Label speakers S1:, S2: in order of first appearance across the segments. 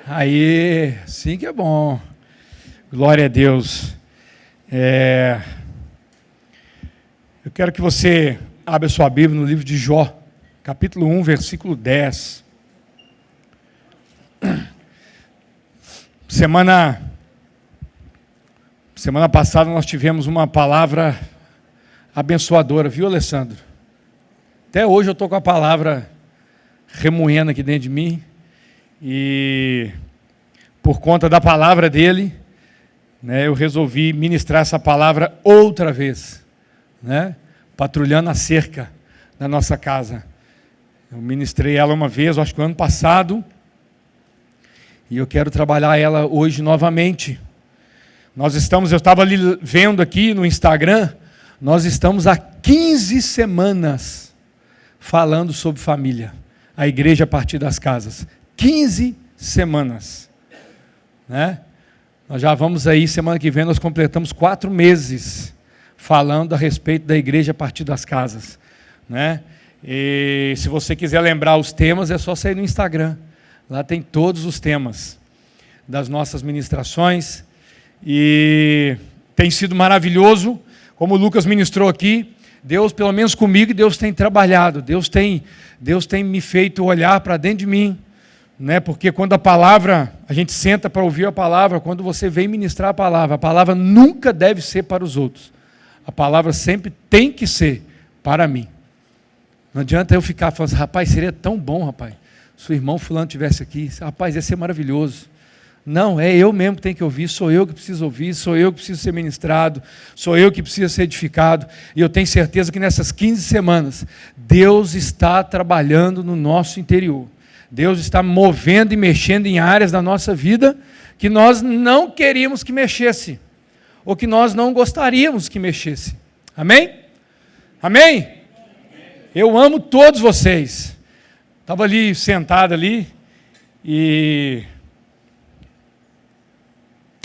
S1: Aí, sim que é bom. Glória a Deus. Eu quero que você abra sua Bíblia no livro de Jó, capítulo 1, versículo 10. Semana passada nós tivemos uma palavra abençoadora, viu, Alessandro? Até hoje eu estou com a palavra remoendo aqui dentro de mim. E por conta da palavra dele, né, eu resolvi ministrar essa palavra outra vez, né, patrulhando a cerca da nossa casa. Eu ministrei ela uma vez, acho que no ano passado, e eu quero trabalhar ela hoje novamente. Eu estava ali vendo aqui no Instagram, nós estamos há 15 semanas falando sobre família, a igreja a partir das casas. 15 semanas, né? Nós já vamos aí, semana que vem nós completamos 4 meses falando a respeito da igreja a partir das casas, né? E se você quiser lembrar os temas, é só sair no Instagram, lá tem todos os temas das nossas ministrações, e tem sido maravilhoso, como o Lucas ministrou aqui. Deus, pelo menos comigo, Deus tem trabalhado, Deus tem me feito olhar para dentro de mim, né? Porque quando a gente senta para ouvir a palavra, quando você vem ministrar a palavra nunca deve ser para os outros. A palavra sempre tem que ser para mim. Não adianta eu ficar falando assim, rapaz, seria tão bom, rapaz, se o irmão fulano estivesse aqui, rapaz, ia ser maravilhoso. Não, é eu mesmo que tenho que ouvir, sou eu que preciso ouvir, sou eu que preciso ser ministrado, sou eu que preciso ser edificado, e eu tenho certeza que nessas 15 semanas, Deus está trabalhando no nosso interior. Deus está movendo e mexendo em áreas da nossa vida que nós não queríamos que mexesse, ou que nós não gostaríamos que mexesse. Amém? Amém? Eu amo todos vocês. Estava ali sentado ali e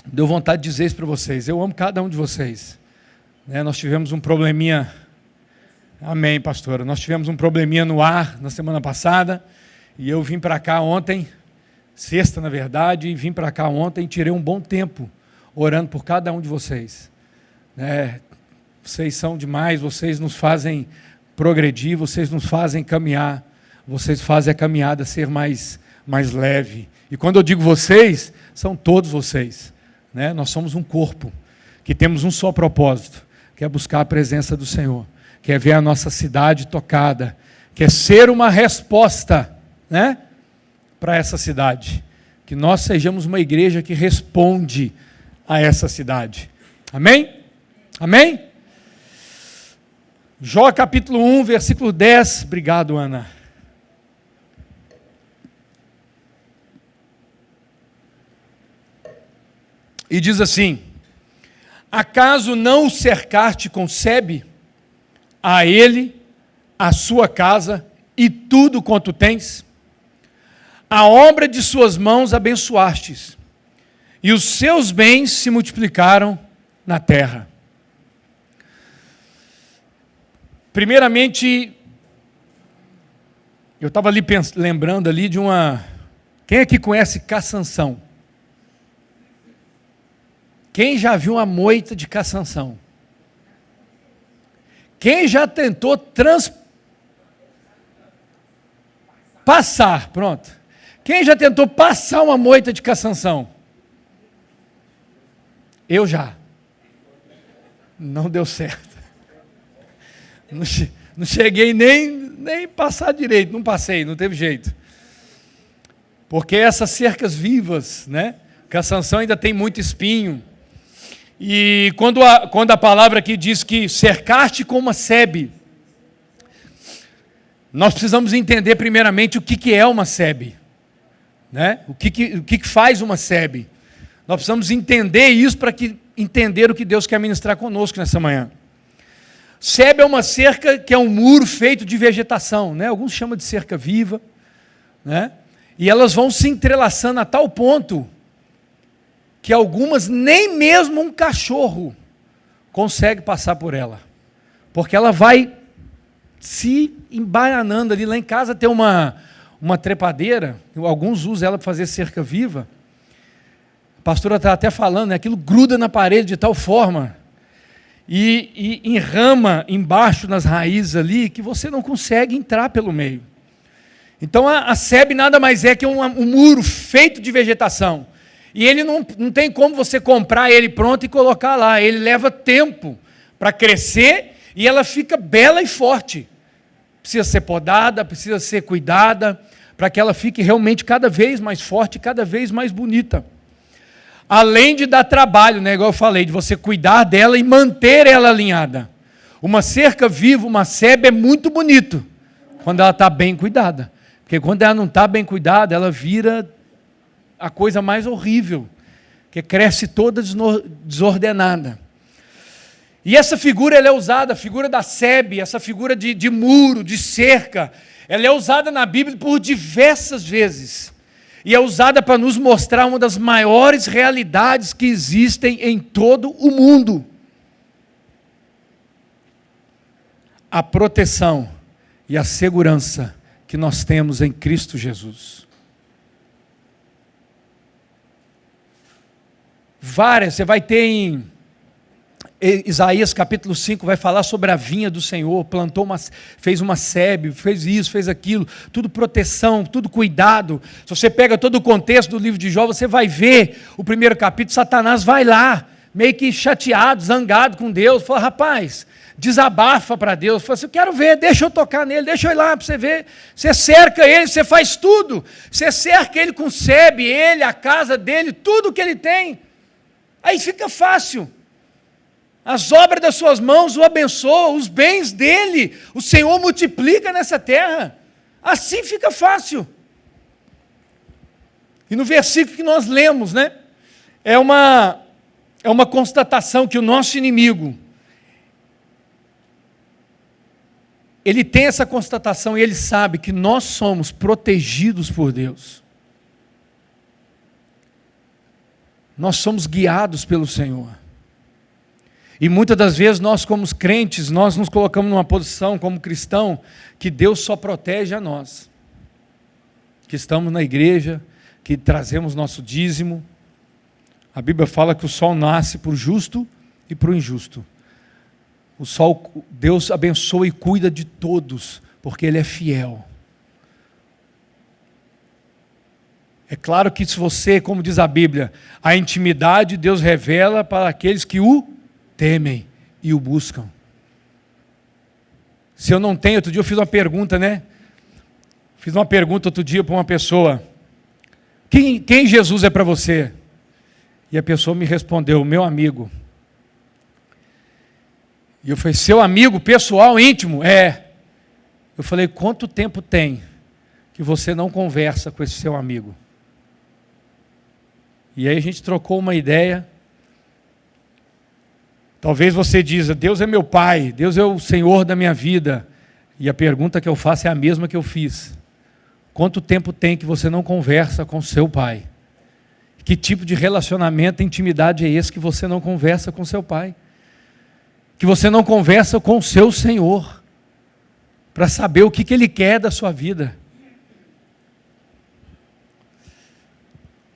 S1: deu vontade de dizer isso para vocês. Eu amo cada um de vocês. Nós tivemos um probleminha. Amém, pastora. Nós tivemos um probleminha no ar na semana passada. E eu vim para cá ontem, sexta na verdade, e vim para cá ontem e tirei um bom tempo orando por cada um de vocês. Vocês são demais, vocês nos fazem progredir, vocês nos fazem caminhar, vocês fazem a caminhada ser mais leve. E quando eu digo vocês, são todos vocês. Nós somos um corpo, que temos um só propósito, que é buscar a presença do Senhor, que é ver a nossa cidade tocada, que é ser uma resposta, para essa cidade, que nós sejamos uma igreja que responde a essa cidade. Amém? Amém? Jó capítulo 1, versículo 10. Obrigado, Ana. E diz assim: acaso não o cercaste com sebe, a ele, a sua casa e tudo quanto tens? A obra de suas mãos abençoastes, e os seus bens se multiplicaram na terra. Primeiramente, eu estava ali lembrando ali de uma... Quem aqui conhece Caçanção? Quem já viu uma moita de Caçanção? Quem já tentou passar, pronto. Quem já tentou passar uma moita de Caçanção? Eu já. Não deu certo. Não cheguei nem passar direito, não passei, não teve jeito. Porque essas cercas vivas, Caçanção ainda tem muito espinho. E quando a palavra aqui diz que cercaste com uma sebe, nós precisamos entender primeiramente o que é uma sebe. O que faz uma sebe? Nós precisamos entender isso para entender o que Deus quer ministrar conosco nessa manhã. Sebe é uma cerca que é um muro feito de vegetação, alguns chamam de cerca viva, e elas vão se entrelaçando a tal ponto que algumas nem mesmo um cachorro consegue passar por ela, porque ela vai se embaianando ali. Lá em casa tem uma uma trepadeira, alguns usam ela para fazer cerca viva. A pastora está até falando, né? Aquilo gruda na parede de tal forma e enrama embaixo nas raízes ali que você não consegue entrar pelo meio. Então a sebe nada mais é que um muro feito de vegetação. E ele não tem como você comprar ele pronto e colocar lá. Ele leva tempo para crescer e ela fica bela e forte. Precisa ser podada, precisa ser cuidada, para que ela fique realmente cada vez mais forte, cada vez mais bonita. Além de dar trabalho, né, igual eu falei, de você cuidar dela e manter ela alinhada. Uma cerca viva, uma sebe é muito bonito, quando ela está bem cuidada. Porque quando ela não está bem cuidada, ela vira a coisa mais horrível, que cresce toda desordenada. E essa figura ela é usada, a figura da sebe, essa figura de muro, de cerca, ela é usada na Bíblia por diversas vezes. E é usada para nos mostrar uma das maiores realidades que existem em todo o mundo. A proteção e a segurança que nós temos em Cristo Jesus. Você vai ter em Isaías capítulo 5, vai falar sobre a vinha do Senhor, fez uma sebe, fez isso, fez aquilo, tudo proteção, tudo cuidado. Se você pega todo o contexto do livro de Jó, você vai ver o primeiro capítulo, Satanás vai lá, meio que chateado, zangado com Deus, fala, rapaz, desabafa para Deus, fala assim, eu quero ver, deixa eu tocar nele, deixa eu ir lá para você ver. Você cerca ele, você faz tudo, você cerca ele com sebe, ele, a casa dele, tudo que ele tem, aí fica fácil. As obras das suas mãos o abençoam, os bens dele, o Senhor multiplica nessa terra. Assim fica fácil. E no versículo que nós lemos, né? É uma constatação que o nosso inimigo, ele tem essa constatação e ele sabe que nós somos protegidos por Deus. Nós somos guiados pelo Senhor. E muitas das vezes nós como crentes, nós nos colocamos numa posição como cristão, que Deus só protege a nós. Que estamos na igreja, que trazemos nosso dízimo. A Bíblia fala que o sol nasce para o justo e para o injusto. O sol, Deus abençoa e cuida de todos, porque Ele é fiel. É claro que se você, como diz a Bíblia, a intimidade Deus revela para aqueles que o temem e o buscam. Se eu não tenho, outro dia eu fiz uma pergunta, né? Fiz uma pergunta outro dia para uma pessoa. Quem Jesus é para você? E a pessoa me respondeu, meu amigo. E eu falei, seu amigo pessoal, íntimo? É. Eu falei, quanto tempo tem que você não conversa com esse seu amigo? E aí a gente trocou uma ideia. Talvez você diza, Deus é meu pai, Deus é o Senhor da minha vida. E a pergunta que eu faço é a mesma que eu fiz. Quanto tempo tem que você não conversa com seu pai? Que tipo de relacionamento, intimidade é esse que você não conversa com seu pai? Que você não conversa com o seu Senhor, para saber o que Ele quer da sua vida.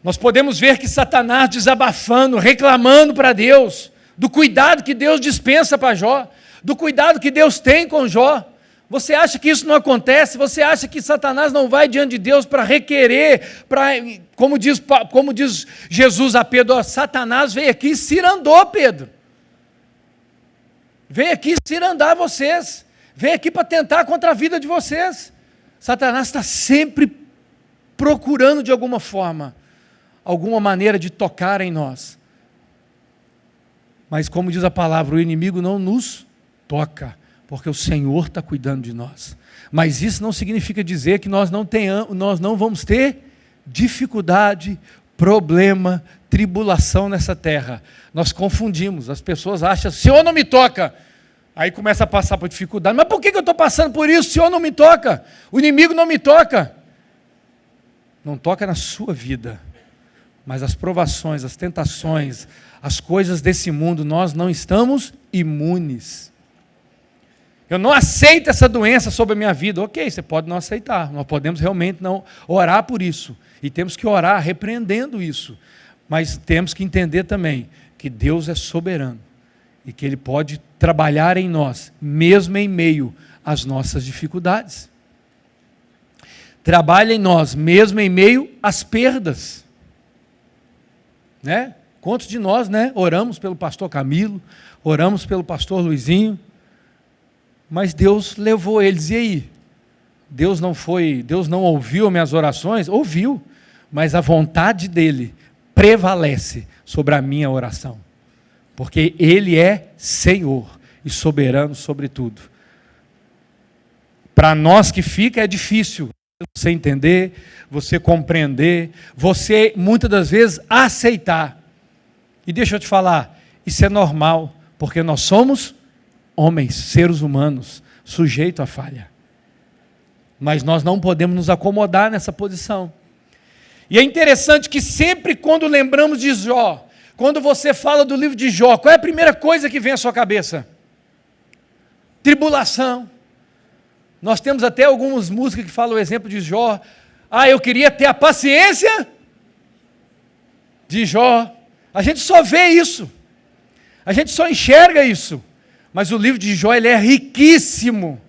S1: Nós podemos ver que Satanás desabafando, reclamando para Deus, do cuidado que Deus dispensa para Jó, do cuidado que Deus tem com Jó. Você acha que isso não acontece? Você acha que Satanás não vai diante de Deus para requerer, como diz Jesus a Pedro, ó, Satanás veio aqui e cirandou, Pedro. Veio aqui cirandar vocês, veio aqui para tentar contra a vida de vocês. Satanás está sempre procurando de alguma forma, alguma maneira de tocar em nós. Mas como diz a palavra, o inimigo não nos toca, porque o Senhor está cuidando de nós. Mas isso não significa dizer que nós não vamos ter dificuldade, problema, tribulação nessa terra. Nós confundimos, as pessoas acham, o Senhor não me toca. Aí começa a passar por dificuldade. Mas por que eu estou passando por isso? O Senhor não me toca, o inimigo não me toca. Não toca na sua vida, mas as provações, as tentações, as coisas desse mundo, nós não estamos imunes. Eu não aceito essa doença sobre a minha vida. Ok, você pode não aceitar. Nós podemos realmente não orar por isso. E temos que orar repreendendo isso. Mas temos que entender também que Deus é soberano. E que Ele pode trabalhar em nós, mesmo em meio às nossas dificuldades. Trabalha em nós, mesmo em meio às perdas. Né? Quantos de nós, né, oramos pelo pastor Camilo, oramos pelo pastor Luizinho, mas Deus levou eles, e aí? Deus não ouviu minhas orações? Ouviu, mas a vontade dEle prevalece sobre a minha oração, porque Ele é Senhor e soberano sobre tudo. Para nós que fica é difícil você entender, você compreender, você muitas das vezes aceitar. E deixa eu te falar, isso é normal, porque nós somos homens, seres humanos, sujeitos à falha. Mas nós não podemos nos acomodar nessa posição. E é interessante que sempre quando lembramos de Jó, quando você fala do livro de Jó, qual é a primeira coisa que vem à sua cabeça? Tribulação. Nós temos até algumas músicas que falam o exemplo de Jó. Eu queria ter a paciência de Jó. A gente só vê isso. A gente só enxerga isso. Mas o livro de Jó, ele é riquíssimo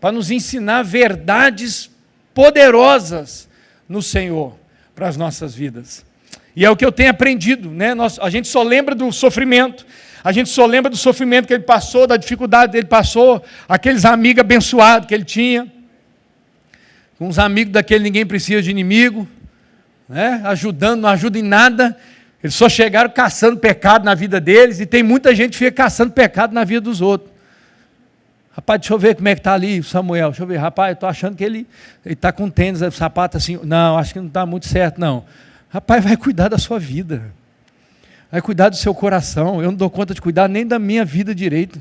S1: para nos ensinar verdades poderosas no Senhor para as nossas vidas. E é o que eu tenho aprendido, né? A gente só lembra do sofrimento. A gente só lembra do sofrimento que ele passou, da dificuldade que ele passou, aqueles amigos abençoados que ele tinha, uns amigos daquele ninguém precisa de inimigo, né? Ajudando, não ajuda em nada, eles só chegaram caçando pecado na vida deles, e tem muita gente que fica caçando pecado na vida dos outros. Rapaz, deixa eu ver como é que está ali, Samuel, deixa eu ver, rapaz, eu estou achando que ele está com tênis, sapato assim, não, acho que não está muito certo, não. Rapaz, vai cuidar da sua vida. Vai cuidar do seu coração. Eu não dou conta de cuidar nem da minha vida direito.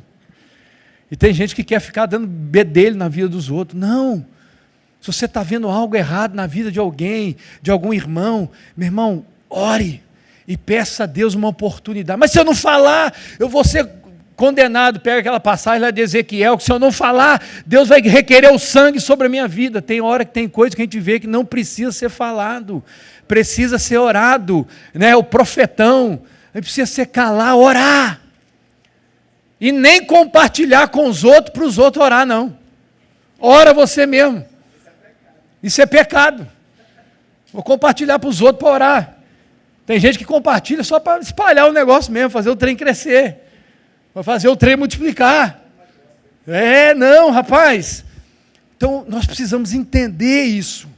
S1: E tem gente que quer ficar dando bedelho na vida dos outros. Não. Se você está vendo algo errado na vida de alguém, de algum irmão, meu irmão, ore e peça a Deus uma oportunidade. Mas se eu não falar, eu vou ser condenado. Pega aquela passagem lá de Ezequiel, que se eu não falar, Deus vai requerer o sangue sobre a minha vida. Tem hora que tem coisa que a gente vê que não precisa ser falado, precisa ser orado, né? O profetão, ele precisa ser calar, orar, e nem compartilhar com os outros, para os outros orar, não. Ora você mesmo, isso é pecado. Vou compartilhar para os outros para orar. Tem gente que compartilha só para espalhar o negócio mesmo, fazer o trem crescer, para fazer o trem multiplicar. Não, rapaz. Então, nós precisamos entender isso.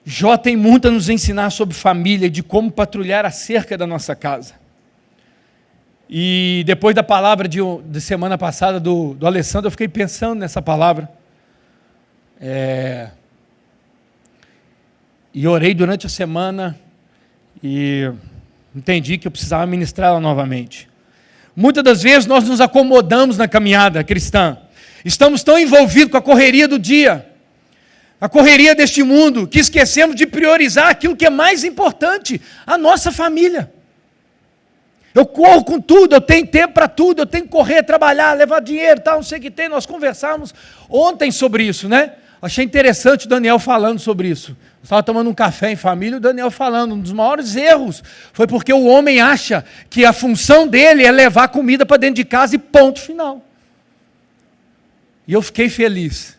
S1: Jó tem muito a nos ensinar sobre família, de como patrulhar a cerca da nossa casa. E depois da palavra de semana passada do Alessandro, eu fiquei pensando nessa palavra. E orei durante a semana e entendi que eu precisava ministrá-la novamente. Muitas das vezes nós nos acomodamos na caminhada cristã. Estamos tão envolvidos com a correria do dia, a correria deste mundo, que esquecemos de priorizar aquilo que é mais importante, a nossa família. Eu corro com tudo, eu tenho tempo para tudo, eu tenho que correr, trabalhar, levar dinheiro, tal, não sei o que tem. Nós conversamos ontem sobre isso, né? Achei interessante o Daniel falando sobre isso. Eu estava tomando um café em família, o Daniel falando, um dos maiores erros foi porque o homem acha que a função dele é levar comida para dentro de casa e ponto final. E eu fiquei feliz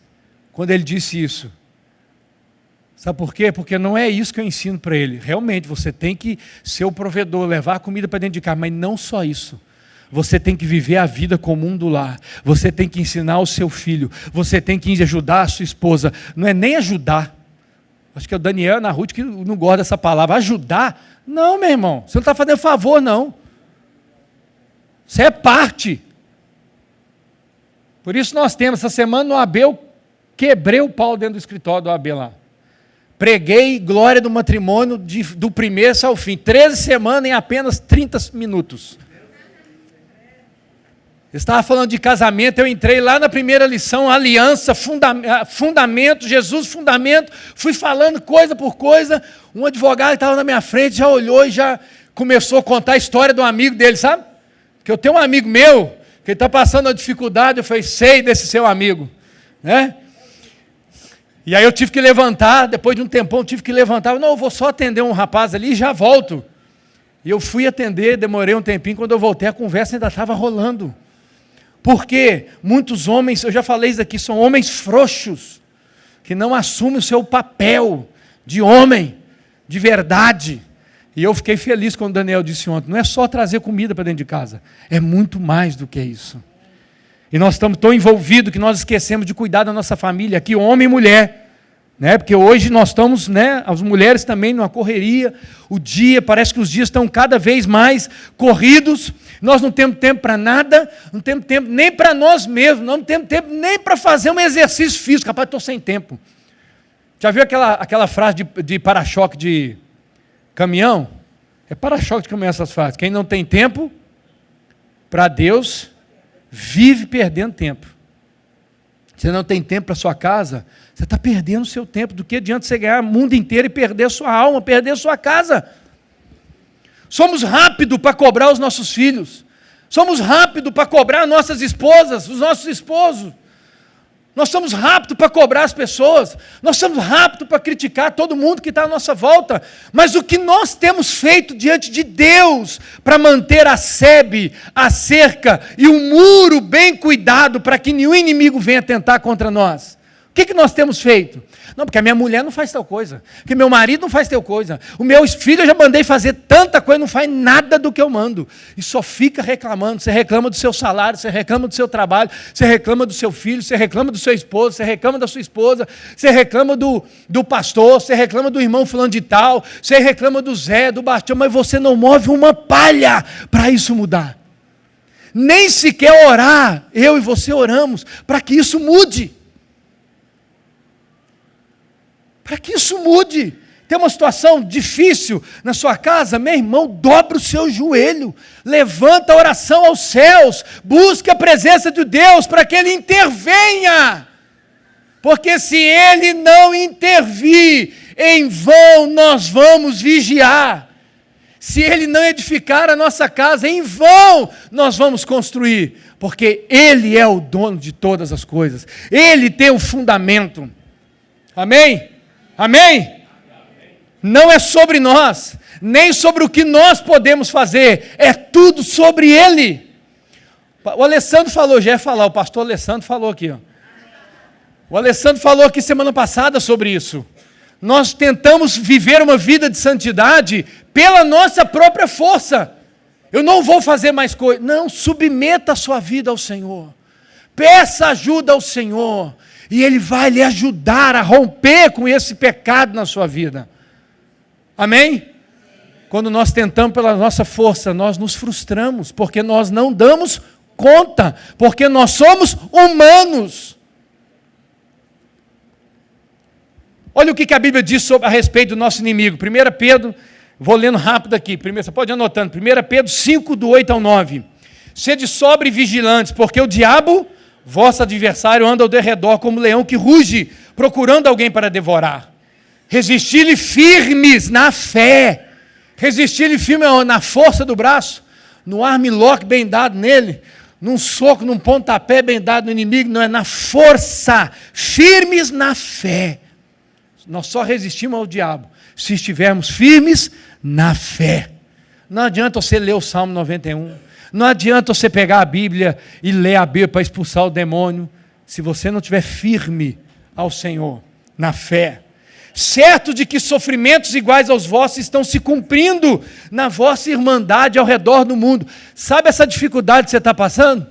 S1: quando ele disse isso. Sabe por quê? Porque não é isso que eu ensino para ele. Realmente, você tem que ser o provedor, levar a comida para dentro de casa, mas não só isso. Você tem que viver a vida comum do lar. Você tem que ensinar o seu filho. Você tem que ajudar a sua esposa. Não é nem ajudar. Acho que é o Daniel e a Ana Ruth que não gosta dessa palavra. Ajudar? Não, meu irmão. Você não está fazendo favor, não. Você é parte. Por isso nós temos, essa semana no AB, eu quebrei o pau dentro do escritório do AB lá. Preguei glória do matrimônio do primeiro ao fim. 13 semanas em apenas 30 minutos. Eu estava falando de casamento, eu entrei lá na primeira lição, aliança, fundamento, Jesus, fundamento. Fui falando coisa por coisa. Um advogado que estava na minha frente já olhou e já começou a contar a história do amigo dele, sabe? Porque eu tenho um amigo meu que ele está passando uma dificuldade, eu falei, sei desse seu amigo, né? E aí eu tive que levantar, depois de um tempão eu tive que levantar, não, eu vou só atender um rapaz ali e já volto. E eu fui atender, demorei um tempinho, quando eu voltei a conversa ainda estava rolando. Porque muitos homens, eu já falei isso aqui, são homens frouxos, que não assumem o seu papel de homem, de verdade. E eu fiquei feliz quando o Daniel disse ontem, não é só trazer comida para dentro de casa, é muito mais do que isso. E nós estamos tão envolvidos que nós esquecemos de cuidar da nossa família aqui, homem e mulher, né? Porque hoje nós estamos, né, as mulheres também numa correria, o dia, parece que os dias estão cada vez mais corridos, nós não temos tempo para nada, não temos tempo nem para nós mesmos, não temos tempo nem para fazer um exercício físico, rapaz, estou sem tempo. Já viu aquela frase de para-choque de caminhão? É para-choque de caminhão essas frases, quem não tem tempo para Deus, vive perdendo tempo. Você não tem tempo para sua casa, você está perdendo o seu tempo. Do que adianta você ganhar o mundo inteiro e perder a sua alma, perder a sua casa? Somos rápidos para cobrar os nossos filhos. Somos rápidos para cobrar nossas esposas, os nossos esposos. Nós somos rápidos para cobrar as pessoas. Nós somos rápidos para criticar todo mundo que está à nossa volta. Mas o que nós temos feito diante de Deus para manter a sebe, a cerca e o muro bem cuidado para que nenhum inimigo venha tentar contra nós? O que nós temos feito? Não, porque a minha mulher não faz tal coisa, porque meu marido não faz tal coisa, o meu filho eu já mandei fazer tanta coisa, não faz nada do que eu mando, e só fica reclamando. Você reclama do seu salário, você reclama do seu trabalho, você reclama do seu filho, você reclama do seu esposo, você reclama da sua esposa, você reclama do pastor, você reclama do irmão fulano de tal, você reclama do Zé, do Bastião, mas você não move uma palha para isso mudar. Nem sequer orar, eu e você oramos, para que isso mude. Para que isso mude. Tem uma situação difícil na sua casa, meu irmão, dobra o seu joelho, levanta a oração aos céus, busque a presença de Deus para que Ele intervenha, porque se Ele não intervir, em vão nós vamos vigiar. Se Ele não edificar a nossa casa, em vão nós vamos construir, porque Ele é o dono de todas as coisas, Ele tem o fundamento. Amém? Amém? Não é sobre nós, nem sobre o que nós podemos fazer, é tudo sobre Ele. O Alessandro falou, já ia falar, o pastor Alessandro falou aqui, ó. O Alessandro falou aqui semana passada sobre isso. Nós tentamos viver uma vida de santidade pela nossa própria força. Eu não vou fazer mais coisa. Não, submeta a sua vida ao Senhor. Peça ajuda ao Senhor. E Ele vai lhe ajudar a romper com esse pecado na sua vida. Amém? Quando nós tentamos pela nossa força, nós nos frustramos, porque nós não damos conta, porque nós somos humanos. Olha o que a Bíblia diz a respeito do nosso inimigo. 1 Pedro, vou lendo rápido aqui, você pode ir anotando, 1 Pedro 5, do 8 ao 9. Sede sobre vigilantes, porque o diabo, vosso adversário, anda ao derredor como leão que ruge, procurando alguém para devorar. Resistir-lhe firmes na fé. Resistir-lhe firme na força do braço, no armlock bem dado nele, num soco, num pontapé bem dado no inimigo, não é na força, firmes na fé. Nós só resistimos ao diabo se estivermos firmes na fé. Não adianta você ler o Salmo 91. Não adianta você pegar a Bíblia e ler a Bíblia para expulsar o demônio, se você não estiver firme ao Senhor, na fé. Certo de que sofrimentos iguais aos vossos estão se cumprindo na vossa irmandade ao redor do mundo. Sabe essa dificuldade que você está passando?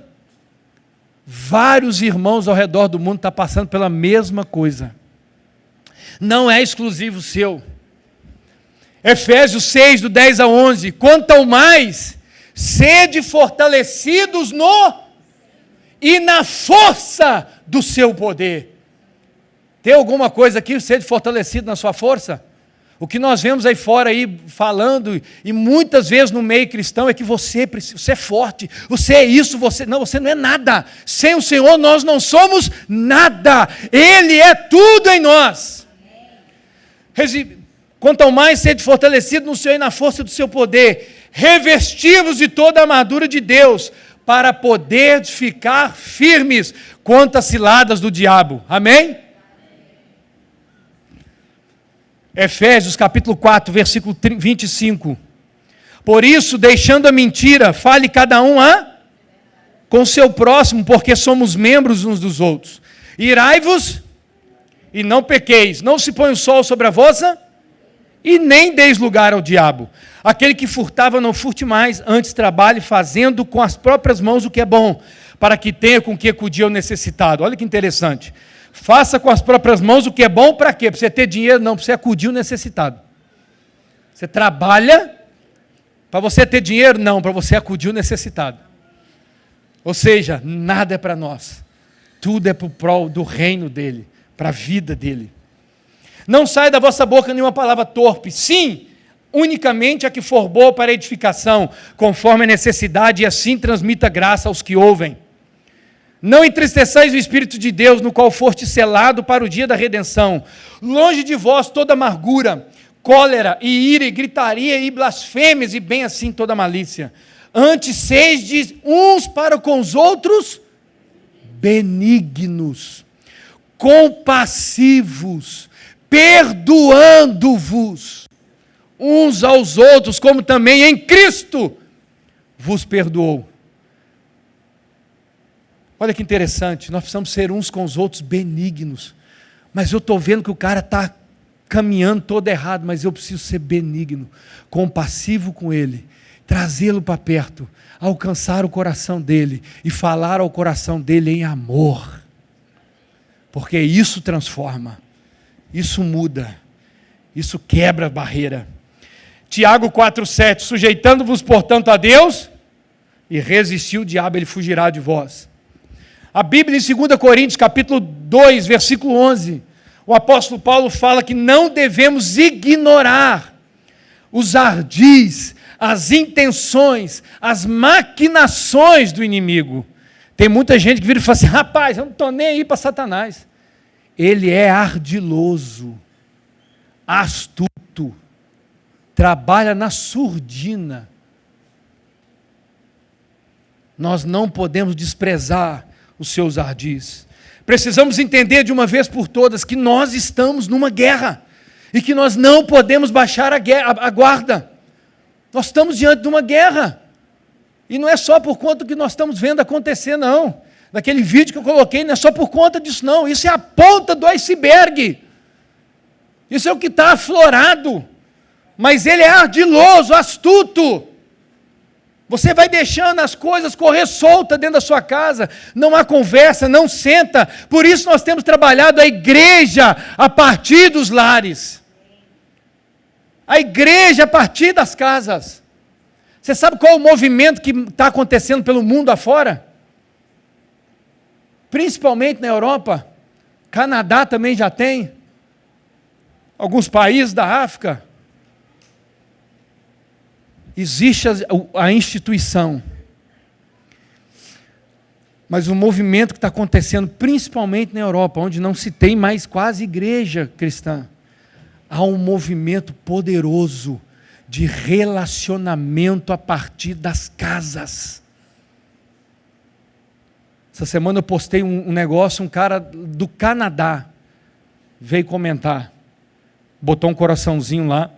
S1: Vários irmãos ao redor do mundo estão passando pela mesma coisa. Não é exclusivo seu. Efésios 6, do 10 a 11. Quanto ao mais, sede fortalecidos no e na força do seu poder. Tem alguma coisa aqui, sede fortalecido na sua força? O que nós vemos aí fora aí falando, e muitas vezes no meio cristão, é que você é forte, você é isso, você não é nada. Sem o Senhor nós não somos nada. Ele é tudo em nós. Quanto ao mais, sede fortalecido no Senhor e na força do seu poder. Revestivos de toda a armadura de Deus, para poder ficar firmes contra as ciladas do diabo. Amém? Efésios capítulo 4, versículo 25. Por isso, deixando a mentira, fale cada um com seu próximo, porque somos membros uns dos outros. Irai-vos e não pequeis, não se põe o sol sobre a vossa, e nem deis lugar ao diabo. Aquele que furtava, não furte mais, antes trabalhe fazendo com as próprias mãos o que é bom, para que tenha com que acudir ao necessitado. Olha que interessante. Faça com as próprias mãos o que é bom, para quê? Para você ter dinheiro? Não, para você acudir o necessitado. Você trabalha para você ter dinheiro? Não, para você acudir o necessitado. Ou seja, nada é para nós. Tudo é para o prol do reino dele, para a vida dele. Não sai da vossa boca nenhuma palavra torpe. Sim, unicamente a que for boa para edificação, conforme a necessidade, e assim transmita graça aos que ouvem. Não entristeçais o Espírito de Deus, no qual foste selado para o dia da redenção. Longe de vós toda amargura, cólera e ira, e gritaria e blasfêmias, e bem assim toda malícia. Antes sede uns para com os outros benignos, compassivos, perdoando-vos uns aos outros, como também em Cristo vos perdoou. Olha que interessante, nós precisamos ser uns com os outros benignos, mas eu estou vendo que o cara está caminhando todo errado, mas eu preciso ser benigno, compassivo com ele, trazê-lo para perto, alcançar o coração dele e falar ao coração dele em amor, porque isso transforma, isso muda, isso quebra a barreira. Tiago 4,7, sujeitando-vos portanto a Deus, e resistir o diabo, ele fugirá de vós. A Bíblia em 2 Coríntios capítulo 2, versículo 11, o apóstolo Paulo fala que não devemos ignorar os ardis, as intenções, as maquinações do inimigo. Tem muita gente que vira e fala assim, rapaz, eu não estou nem aí para Satanás. Ele é ardiloso, astuto, trabalha na surdina. Nós não podemos desprezar os seus ardis. Precisamos entender de uma vez por todas que nós estamos numa guerra e que nós não podemos baixar a guarda. Nós estamos diante de uma guerra e não é só por conta do que nós estamos vendo acontecer, não. Naquele vídeo que eu coloquei, não é só por conta disso, não. Isso é a ponta do iceberg. Isso é o que está aflorado. Mas ele é ardiloso, astuto. Você vai deixando as coisas correr solta dentro da sua casa, não há conversa, não senta. Por isso nós temos trabalhado a igreja a partir dos lares. A igreja a partir das casas. Você sabe qual é o movimento que está acontecendo pelo mundo afora? Principalmente na Europa, Canadá também já tem, alguns países da África. Existe a instituição, mas o movimento que está acontecendo, principalmente na Europa, onde não se tem mais quase igreja cristã, há um movimento poderoso de relacionamento a partir das casas. Essa semana eu postei um negócio, um cara do Canadá veio comentar, botou um coraçãozinho lá,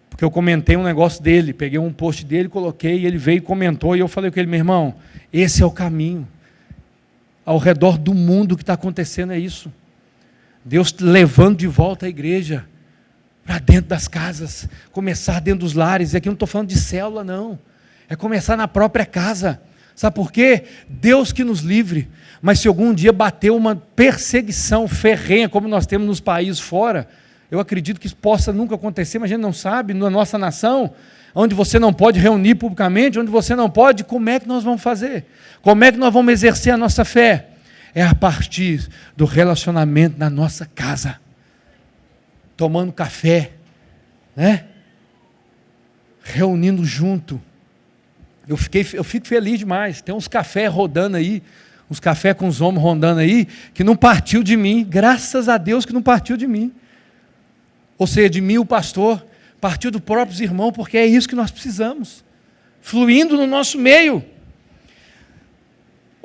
S1: porque eu comentei um negócio dele, peguei um post dele, coloquei, e ele veio e comentou, e eu falei com ele, meu irmão, esse é o caminho. Ao redor do mundo o que está acontecendo é isso. Deus levando de volta a igreja para dentro das casas, começar dentro dos lares. E aqui eu não estou falando de célula, não. É começar na própria casa. Sabe por quê? Deus que nos livre. Mas se algum dia bater uma perseguição ferrenha, como nós temos nos países fora, eu acredito que isso possa nunca acontecer, mas a gente não sabe, na nossa nação, onde você não pode reunir publicamente, onde você não pode, como é que nós vamos fazer? Como é que nós vamos exercer a nossa fé? É a partir do relacionamento na nossa casa, tomando café, né? Reunindo junto. Eu fico feliz demais, tem uns cafés rodando aí, uns cafés com os homens rondando aí, que não partiu de mim, graças a Deus que não partiu de mim. Ou seja, de mim o pastor, partiu dos próprios irmãos, porque é isso que nós precisamos, fluindo no nosso meio.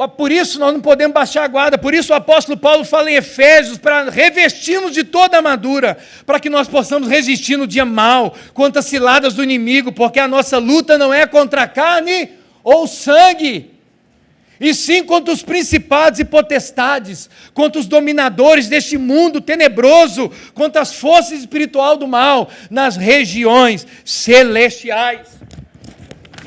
S1: Por isso nós não podemos baixar a guarda, por isso o apóstolo Paulo fala em Efésios, para revestirmos de toda a armadura, para que nós possamos resistir no dia mau, contra as ciladas do inimigo, porque a nossa luta não é contra a carne ou sangue, e sim contra os principados e potestades, contra os dominadores deste mundo tenebroso, contra as forças espirituais do mal, nas regiões celestiais.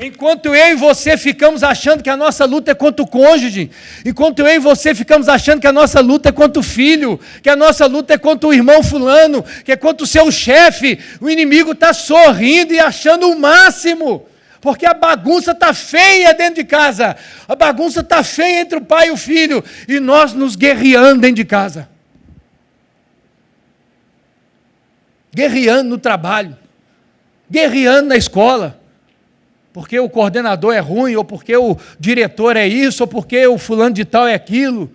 S1: Enquanto eu e você ficamos achando que a nossa luta é contra o cônjuge, enquanto eu e você ficamos achando que a nossa luta é contra o filho, que a nossa luta é contra o irmão fulano, que é contra o seu chefe, o inimigo está sorrindo e achando o máximo, porque a bagunça está feia dentro de casa, a bagunça está feia entre o pai e o filho, e nós nos guerreando dentro de casa, guerreando no trabalho, guerreando na escola, porque o coordenador é ruim, ou porque o diretor é isso, ou porque o fulano de tal é aquilo.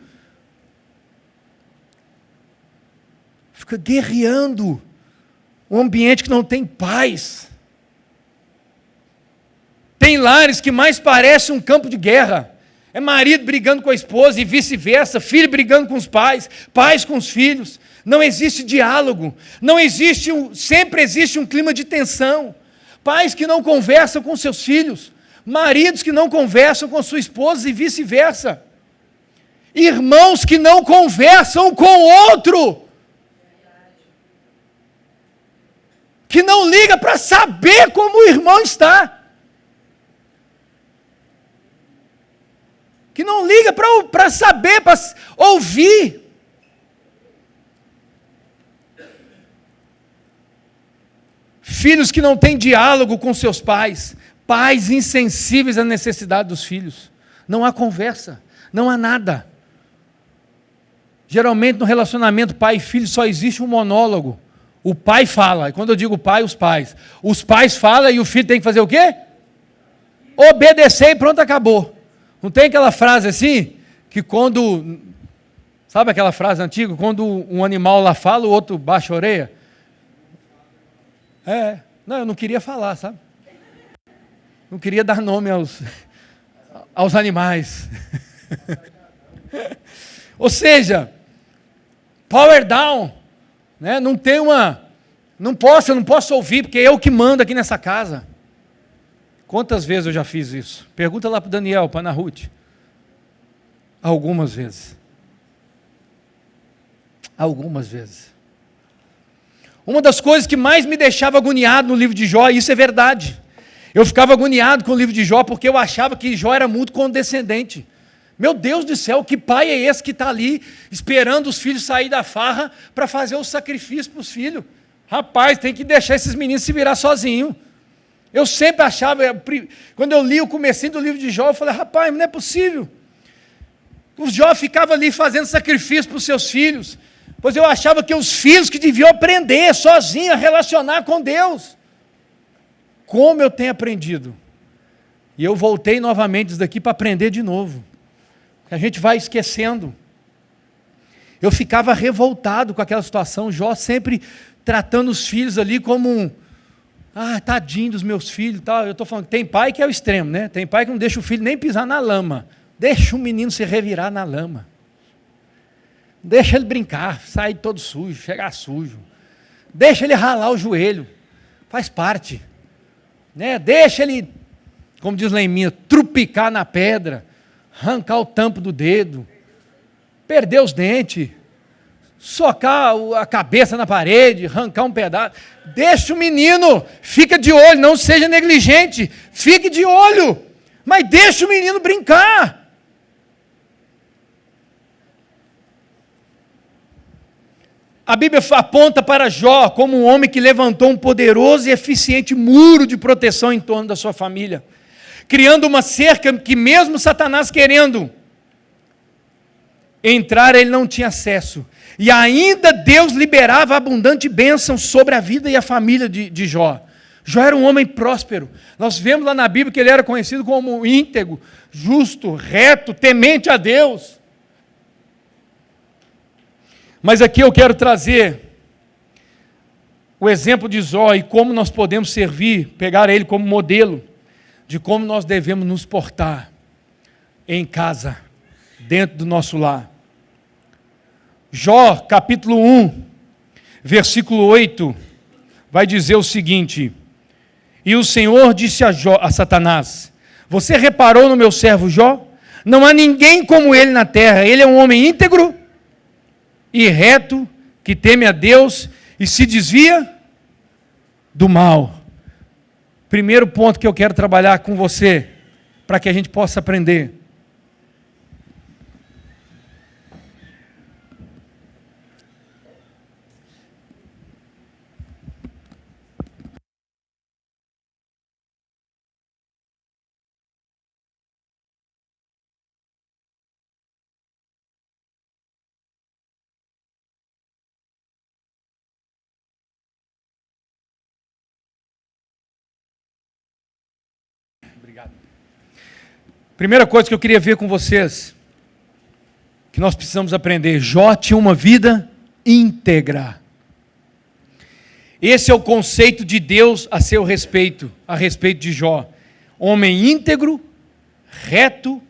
S1: Fica guerreando um ambiente que não tem paz. Tem lares que mais parecem um campo de guerra. É marido brigando com a esposa e vice-versa, filho brigando com os pais, pais com os filhos. Não existe diálogo, sempre existe um clima de tensão. Pais que não conversam com seus filhos, maridos que não conversam com sua esposa e vice-versa, irmãos que não conversam com o outro, que não liga para saber como o irmão está, que não liga para saber, para ouvir. Filhos que não têm diálogo com seus pais, pais insensíveis à necessidade dos filhos. Não há conversa, não há nada. Geralmente no relacionamento pai e filho só existe um monólogo. O pai fala, e quando eu digo pai, os pais falam e o filho tem que fazer o quê? Obedecer e pronto, acabou. Não tem aquela frase assim, que quando, sabe aquela frase antiga, quando um animal lá fala, o outro baixa a orelha? Não, eu não queria falar, sabe? Não queria dar nome aos animais. Ou seja, power down, né? Não posso ouvir, porque é eu que mando aqui nessa casa. Quantas vezes eu já fiz isso? Pergunta lá para o Daniel, para a Ana Ruth. Algumas vezes. Algumas vezes. Uma das coisas que mais me deixava agoniado no livro de Jó, e isso é verdade, eu ficava agoniado com o livro de Jó, porque eu achava que Jó era muito condescendente. Meu Deus do céu, que pai é esse que está ali, esperando os filhos sair da farra, para fazer o sacrifício para os filhos? Rapaz, tem que deixar esses meninos se virar sozinhos. Eu sempre achava, quando eu li o comecinho do livro de Jó, eu falei, rapaz, não é possível. O Jó ficava ali fazendo sacrifício para os seus filhos, pois eu achava que os filhos que deviam aprender sozinhos a relacionar com Deus. Como eu tenho aprendido. E eu voltei novamente isso daqui para aprender de novo. A gente vai esquecendo. Eu ficava revoltado com aquela situação, Jó sempre tratando os filhos ali como tadinho dos meus filhos, tal. Eu estou falando, tem pai que é o extremo, né? Tem pai que não deixa o filho nem pisar na lama. Deixa o menino se revirar na lama. Deixa ele brincar, sair todo sujo, chegar sujo. Deixa ele ralar o joelho, faz parte. Né? Deixa ele, como diz lá em Minas, trupicar na pedra, arrancar o tampo do dedo, perder os dentes, socar a cabeça na parede, arrancar um pedaço. Deixa o menino, fica de olho, não seja negligente, fique de olho, mas deixa o menino brincar. A Bíblia aponta para Jó como um homem que levantou um poderoso e eficiente muro de proteção em torno da sua família, criando uma cerca que mesmo Satanás querendo entrar, ele não tinha acesso. E ainda Deus liberava abundante bênção sobre a vida e a família de Jó. Jó era um homem próspero. Nós vemos lá na Bíblia que ele era conhecido como íntegro, justo, reto, temente a Deus. Mas aqui eu quero trazer o exemplo de Jó e como nós podemos servir, pegar ele como modelo de como nós devemos nos portar em casa, dentro do nosso lar. Jó, capítulo 1, versículo 8, vai dizer o seguinte: e o Senhor disse a Satanás: você reparou no meu servo Jó? Não há ninguém como ele na terra. Ele é um homem íntegro e reto, que teme a Deus e se desvia do mal. Primeiro ponto que eu quero trabalhar com você, para que a gente possa aprender. Obrigado. Primeira coisa que eu queria ver com vocês, que nós precisamos aprender: Jó tinha uma vida íntegra. Esse é o conceito de Deus a seu respeito, a respeito de Jó. Homem íntegro, reto,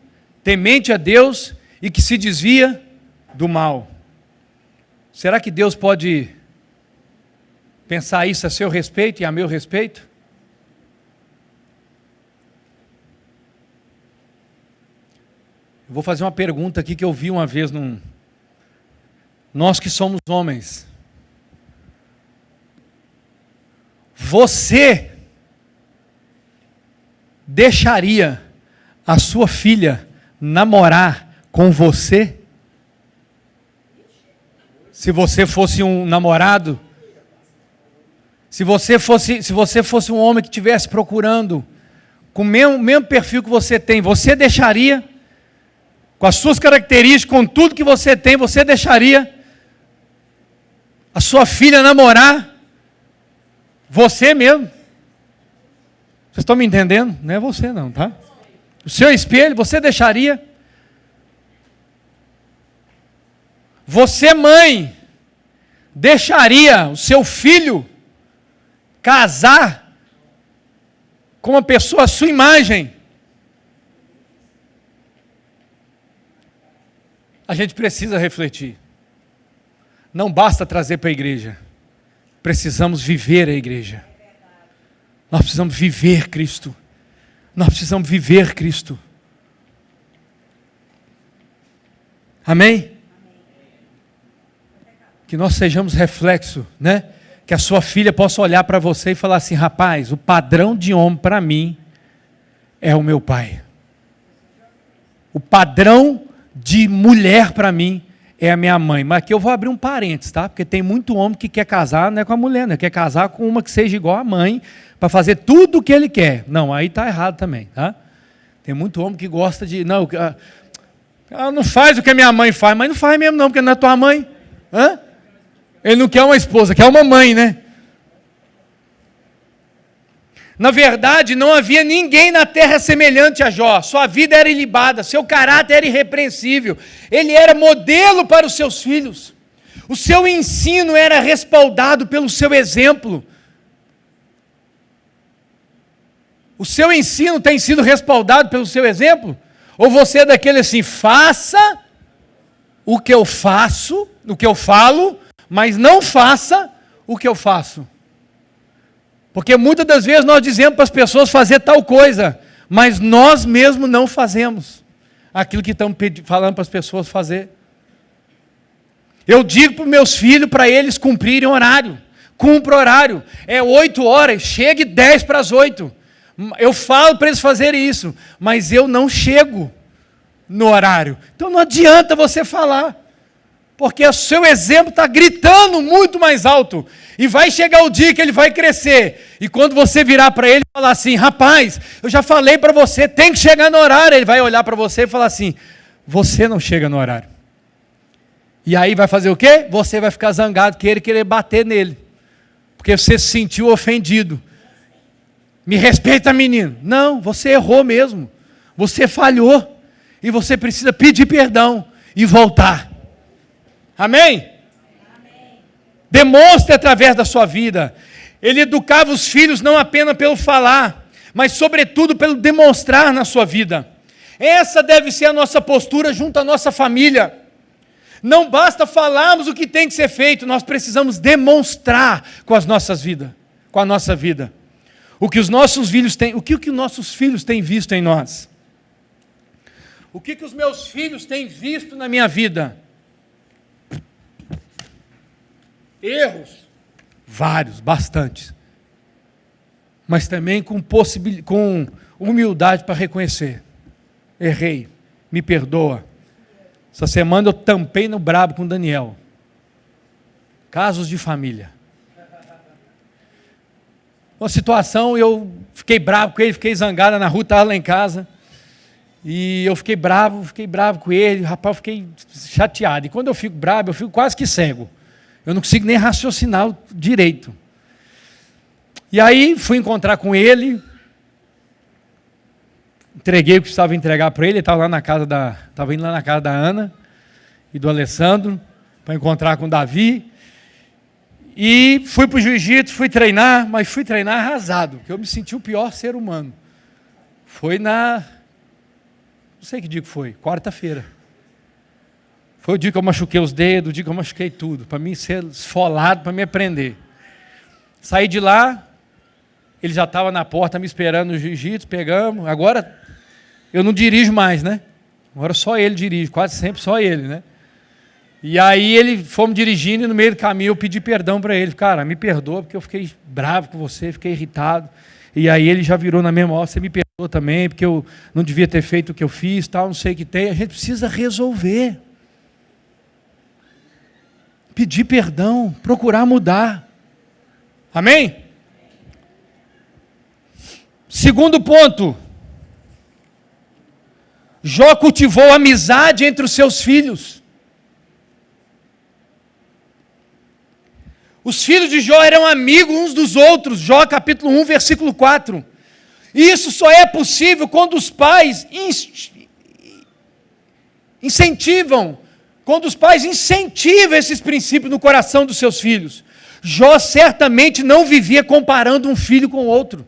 S1: temente a Deus e que se desvia do mal. Será que Deus pode pensar isso a seu respeito e a meu respeito? Eu vou fazer uma pergunta aqui que eu vi uma vez nós que somos homens. Você deixaria a sua filha namorar com você? Se você fosse um namorado? Se você fosse um homem que estivesse procurando com o mesmo perfil que você tem, você deixaria? Com as suas características, com tudo que você tem, você deixaria a sua filha namorar você mesmo? Vocês estão me entendendo? Não é você não, tá? O seu espelho, você deixaria? Você, mãe, deixaria o seu filho casar com uma pessoa à sua imagem? A gente precisa refletir. Não basta trazer para a igreja. Precisamos viver a igreja. Nós precisamos viver Cristo. Nós precisamos viver Cristo. Amém? Que nós sejamos reflexo, né? Que a sua filha possa olhar para você e falar assim: rapaz, o padrão de homem para mim é o meu pai. O padrão de mulher para mim é a minha mãe. Mas aqui eu vou abrir um parênteses, tá? Porque tem muito homem que quer casar não é com a mulher, né? Quer casar com uma que seja igual a mãe, para fazer tudo o que ele quer. Não, aí está errado também, tá? Tem muito homem que gosta de... Não, ela não faz o que a minha mãe faz, mas não faz mesmo não, porque não é tua mãe. Hã? Ele não quer uma esposa, quer uma mãe, né? Na verdade, não havia ninguém na terra semelhante a Jó. Sua vida era ilibada, seu caráter era irrepreensível. Ele era modelo para os seus filhos. O seu ensino era respaldado pelo seu exemplo. O seu ensino tem sido respaldado pelo seu exemplo? Ou você é daquele assim: faça o que eu faço, o que eu falo, mas não faça o que eu faço? Porque muitas das vezes nós dizemos para as pessoas fazer tal coisa, mas nós mesmos não fazemos aquilo que estamos falando para as pessoas fazer. Eu digo para os meus filhos, para eles cumprirem horário. Cumpra horário. É 8 horas, chegue 10 para as 8. Eu falo para eles fazerem isso, mas eu não chego no horário. Então não adianta você falar, porque o seu exemplo está gritando muito mais alto. E vai chegar o dia que ele vai crescer. E quando você virar para ele e falar assim: rapaz, eu já falei para você, tem que chegar no horário. Ele vai olhar para você e falar assim: você não chega no horário. E aí vai fazer o quê? Você vai ficar zangado, querer bater nele. Porque você se sentiu ofendido. Me respeita, menino. Não, você errou mesmo. Você falhou. E você precisa pedir perdão e voltar. Amém? Demonstre através da sua vida. Ele educava os filhos não apenas pelo falar, mas sobretudo pelo demonstrar na sua vida. Essa deve ser a nossa postura junto à nossa família. Não basta falarmos o que tem que ser feito, nós precisamos demonstrar com as nossas vidas, com a nossa vida. O que os nossos filhos têm, o que os nossos filhos têm visto em nós? O que os meus filhos têm visto na minha vida? Erros, vários, bastantes. Mas também com humildade para reconhecer. Errei, me perdoa. Essa semana eu tampei no brabo com o Daniel. Casos de família. Uma situação, eu fiquei bravo com ele, fiquei zangada na rua, estava lá em casa. E eu fiquei bravo com ele, rapaz, eu fiquei chateado. E quando eu fico bravo, eu fico quase que cego. Eu não consigo nem raciocinar direito. E aí, fui encontrar com ele, entreguei o que precisava entregar para ele estava indo lá na casa da Ana e do Alessandro, para encontrar com o Davi. E fui para o jiu-jitsu, fui treinar, mas fui treinar arrasado, porque eu me senti o pior ser humano. Foi não sei que dia que foi, quarta-feira. Foi o dia que eu machuquei os dedos, o dia que eu machuquei tudo, para mim ser esfolado, para me aprender. Saí de lá, ele já estava na porta me esperando no jiu-jitsu, pegamos. Agora eu não dirijo mais, né? Agora só ele dirige, quase sempre só ele, né? E aí fomos dirigindo e no meio do caminho eu pedi perdão para ele. Cara, me perdoa porque eu fiquei bravo com você, fiquei irritado. E aí ele já virou na mesma hora, você me perdoa também, porque eu não devia ter feito o que eu fiz, tal, não sei o que tem. A gente precisa resolver. Pedir perdão, procurar mudar. Amém? Segundo ponto. Jó cultivou amizade entre os seus filhos. Os filhos de Jó eram amigos uns dos outros. Jó capítulo 1, versículo 4. Isso só é possível quando os pais incentivam esses princípios no coração dos seus filhos. Jó certamente não vivia comparando um filho com o outro,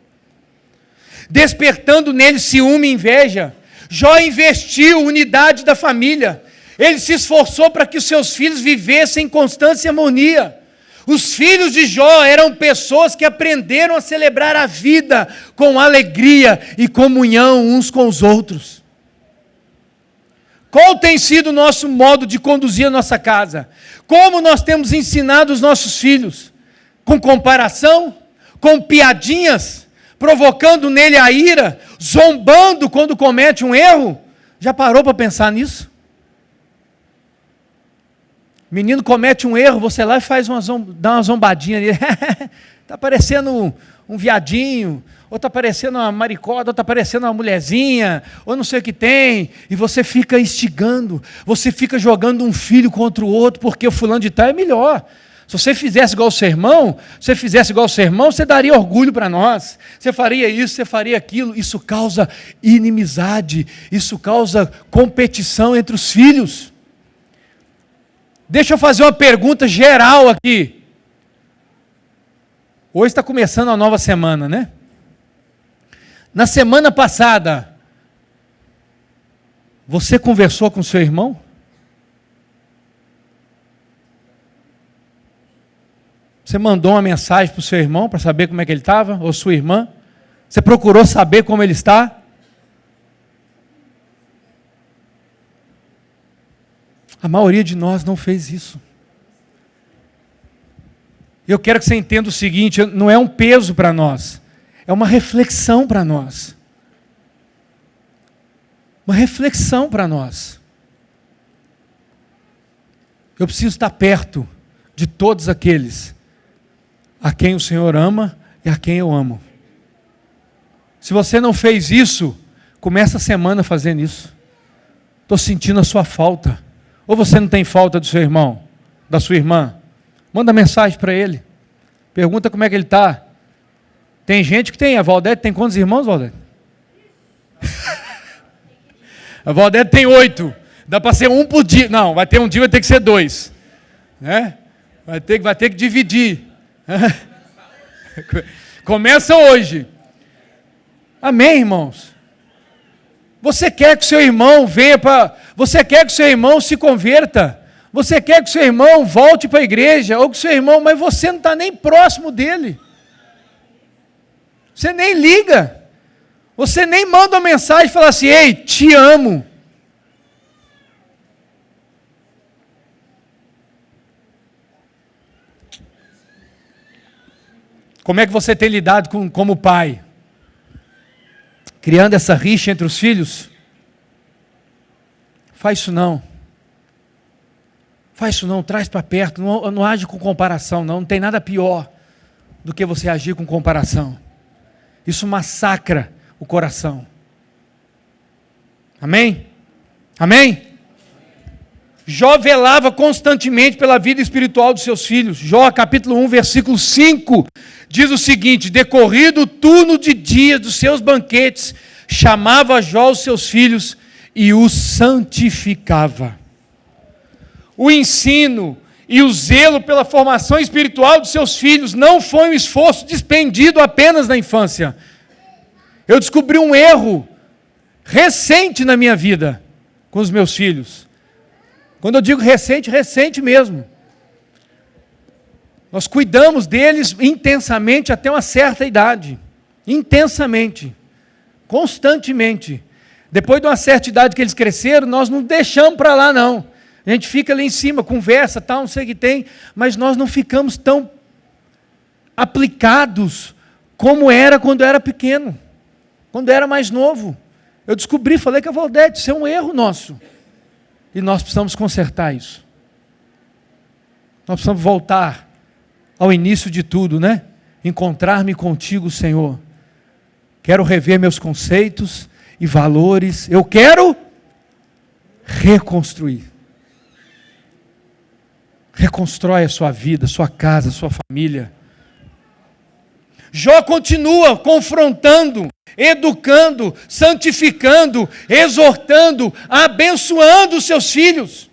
S1: despertando nele ciúme e inveja. Jó investiu unidade da família. Ele se esforçou para que os seus filhos vivessem em constância e harmonia. Os filhos de Jó eram pessoas que aprenderam a celebrar a vida com alegria e comunhão uns com os outros. Qual tem sido o nosso modo de conduzir a nossa casa? Como nós temos ensinado os nossos filhos? Com comparação? Com piadinhas? Provocando nele a ira? Zombando quando comete um erro? Já parou para pensar nisso? Menino comete um erro, você lá e dá uma zombadinha nele. Está parecendo um viadinho, ou está parecendo uma maricoda, ou está parecendo uma mulherzinha, ou não sei o que tem. E você fica instigando, você fica jogando um filho contra o outro, porque o fulano de tal é melhor. Se você fizesse igual o sermão, você daria orgulho para nós. Você faria isso, você faria aquilo. Isso causa inimizade, isso causa competição entre os filhos. Deixa eu fazer uma pergunta geral aqui. Hoje está começando a nova semana, né? Na semana passada, você conversou com seu irmão? Você mandou uma mensagem para o seu irmão para saber como é que ele estava? Ou sua irmã? Você procurou saber como ele está? A maioria de nós não fez isso. Eu quero que você entenda o seguinte, não é um peso para nós, é uma reflexão para nós. Uma reflexão para nós. Eu preciso estar perto de todos aqueles a quem o Senhor ama e a quem eu amo. Se você não fez isso, começa a semana fazendo isso. Estou sentindo a sua falta. Ou você não tem falta do seu irmão, da sua irmã? Manda mensagem para ele. Pergunta como é que ele está. Tem gente que tem. A Valdete tem quantos irmãos, Valdete? A Valdete tem 8. Dá para ser um por dia. Não, vai ter um dia, vai ter que ser 2. Né? Vai ter que dividir. Começa hoje. Amém, irmãos? Você quer que seu irmão venha para... Você quer que seu irmão se converta. Você quer que seu irmão volte para a igreja. Ou que seu irmão... Mas você não está nem próximo dele. Você nem liga. Você nem manda uma mensagem e fala assim: ei, te amo. Como é que você tem lidado como pai? Criando essa rixa entre os filhos? Faz isso não. Faz isso não, traz para perto, não age com comparação não tem nada pior do que você agir com comparação. Isso massacra o coração. Amém? Amém? Jó velava constantemente pela vida espiritual dos seus filhos. Jó, capítulo 1, versículo 5, diz o seguinte: decorrido o turno de dia dos seus banquetes, chamava Jó os seus filhos e os santificava. O ensino e o zelo pela formação espiritual dos seus filhos não foi um esforço despendido apenas na infância. Eu descobri um erro recente na minha vida com os meus filhos. Quando eu digo recente, recente mesmo. Nós cuidamos deles intensamente até uma certa idade. Intensamente. Constantemente. Depois de uma certa idade que eles cresceram, nós não deixamos para lá não. A gente fica ali em cima, conversa, tal, não sei o que tem, mas nós não ficamos tão aplicados como era quando eu era pequeno. Quando eu era mais novo. Eu descobri, falei com a Valdete, isso é um erro nosso. E nós precisamos consertar isso. Nós precisamos voltar ao início de tudo, né? Encontrar-me contigo, Senhor. Quero rever meus conceitos e valores. Eu quero reconstruir. Reconstrói a sua vida, sua casa, sua família. Jó continua confrontando, educando, santificando, exortando, abençoando os seus filhos,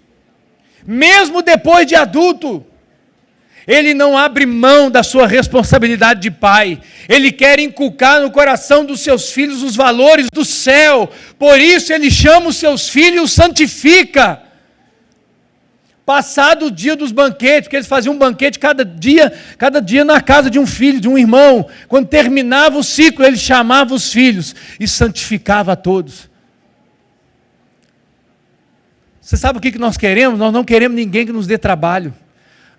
S1: mesmo depois de adulto. Ele não abre mão da sua responsabilidade de pai, ele quer inculcar no coração dos seus filhos os valores do céu, por isso ele chama os seus filhos e os santifica. Passado o dia dos banquetes, porque eles faziam um banquete cada dia na casa de um filho, de um irmão. Quando terminava o ciclo, ele chamava os filhos e santificava a todos. Você sabe o que nós queremos? Nós não queremos ninguém que nos dê trabalho.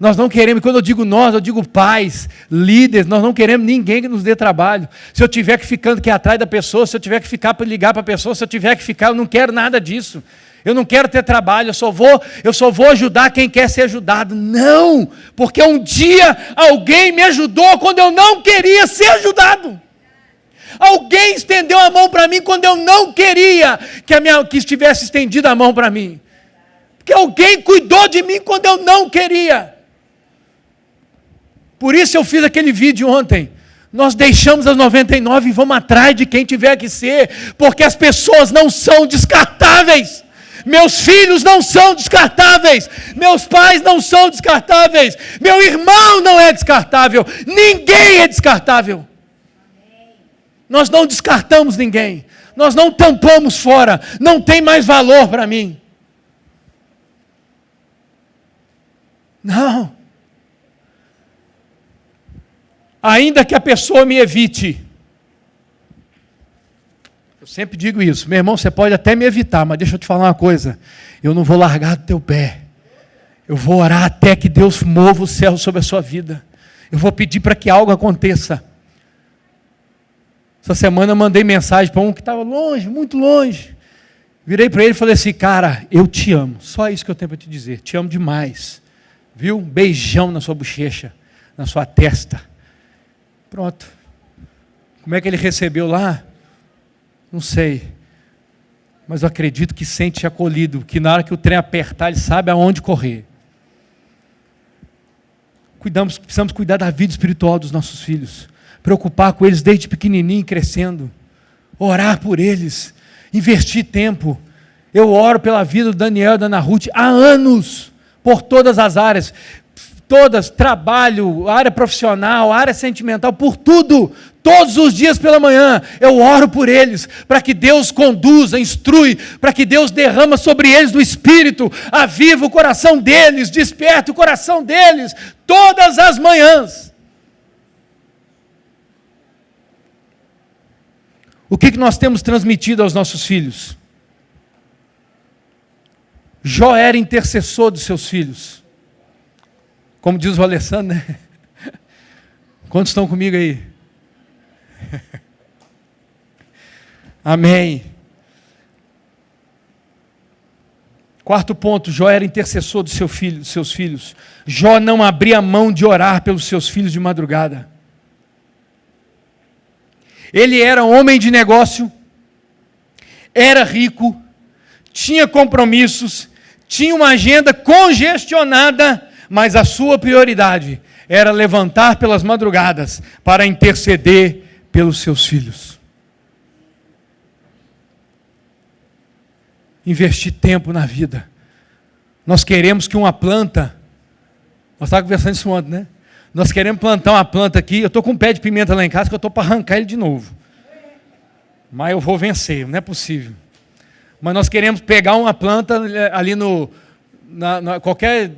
S1: Nós não queremos, quando eu digo nós, eu digo pais, líderes, nós não queremos ninguém que nos dê trabalho. Se eu tiver que ficar aqui atrás da pessoa, se eu tiver que ficar para ligar para a pessoa, se eu tiver que ficar, eu não quero nada disso. Eu não quero ter trabalho, eu só vou ajudar quem quer ser ajudado. Não, porque um dia alguém me ajudou quando eu não queria ser ajudado. Alguém estendeu a mão para mim quando eu não queria que estivesse estendida a mão para mim. Porque alguém cuidou de mim quando eu não queria. Por isso eu fiz aquele vídeo ontem. Nós deixamos as 99 e vamos atrás de quem tiver que ser, porque as pessoas não são descartáveis. Meus filhos não são descartáveis, meus pais não são descartáveis, meu irmão não é descartável, ninguém é descartável. Nós não descartamos ninguém, nós não tampamos fora, não tem mais valor para mim. Não. Ainda que a pessoa me evite, eu sempre digo isso, meu irmão, você pode até me evitar, mas deixa eu te falar uma coisa, eu não vou largar do teu pé, eu vou orar até que Deus mova o céu sobre a sua vida, eu vou pedir para que algo aconteça. Essa semana eu mandei mensagem para um que estava longe, muito longe, virei para ele e falei assim: cara, eu te amo, só isso que eu tenho para te dizer, te amo demais, viu? Um beijão na sua bochecha, na sua testa. Pronto. Como é que ele recebeu lá? Não sei, mas eu acredito que sente acolhido, que na hora que o trem apertar, ele sabe aonde correr. Precisamos cuidar da vida espiritual dos nossos filhos, preocupar com eles desde pequenininho, crescendo, orar por eles, investir tempo. Eu oro pela vida do Daniel e da Ana Ruth há anos, por todas as áreas, todas, trabalho, área profissional, área sentimental, por tudo, Todos os dias pela manhã, eu oro por eles, para que Deus conduza, instrui, para que Deus derrama sobre eles do Espírito, aviva o coração deles, desperta o coração deles, todas as manhãs. O que nós temos transmitido aos nossos filhos? Jó era intercessor dos seus filhos. Como diz o Alessandro, né? Quantos estão comigo aí? Amém. Quarto ponto, Jó era intercessor dos seus filhos. Jó não abria mão de orar pelos seus filhos de madrugada. Ele era homem de negócio, era rico, tinha compromissos, tinha uma agenda congestionada, mas a sua prioridade era levantar pelas madrugadas para interceder pelos seus filhos. Investir tempo na vida. Nós queremos que uma planta, nós estávamos conversando isso ontem, né? Nós queremos plantar uma planta aqui, eu estou com um pé de pimenta lá em casa, que eu estou para arrancar ele de novo. Mas eu vou vencer, não é possível. Mas nós queremos pegar uma planta ali qualquer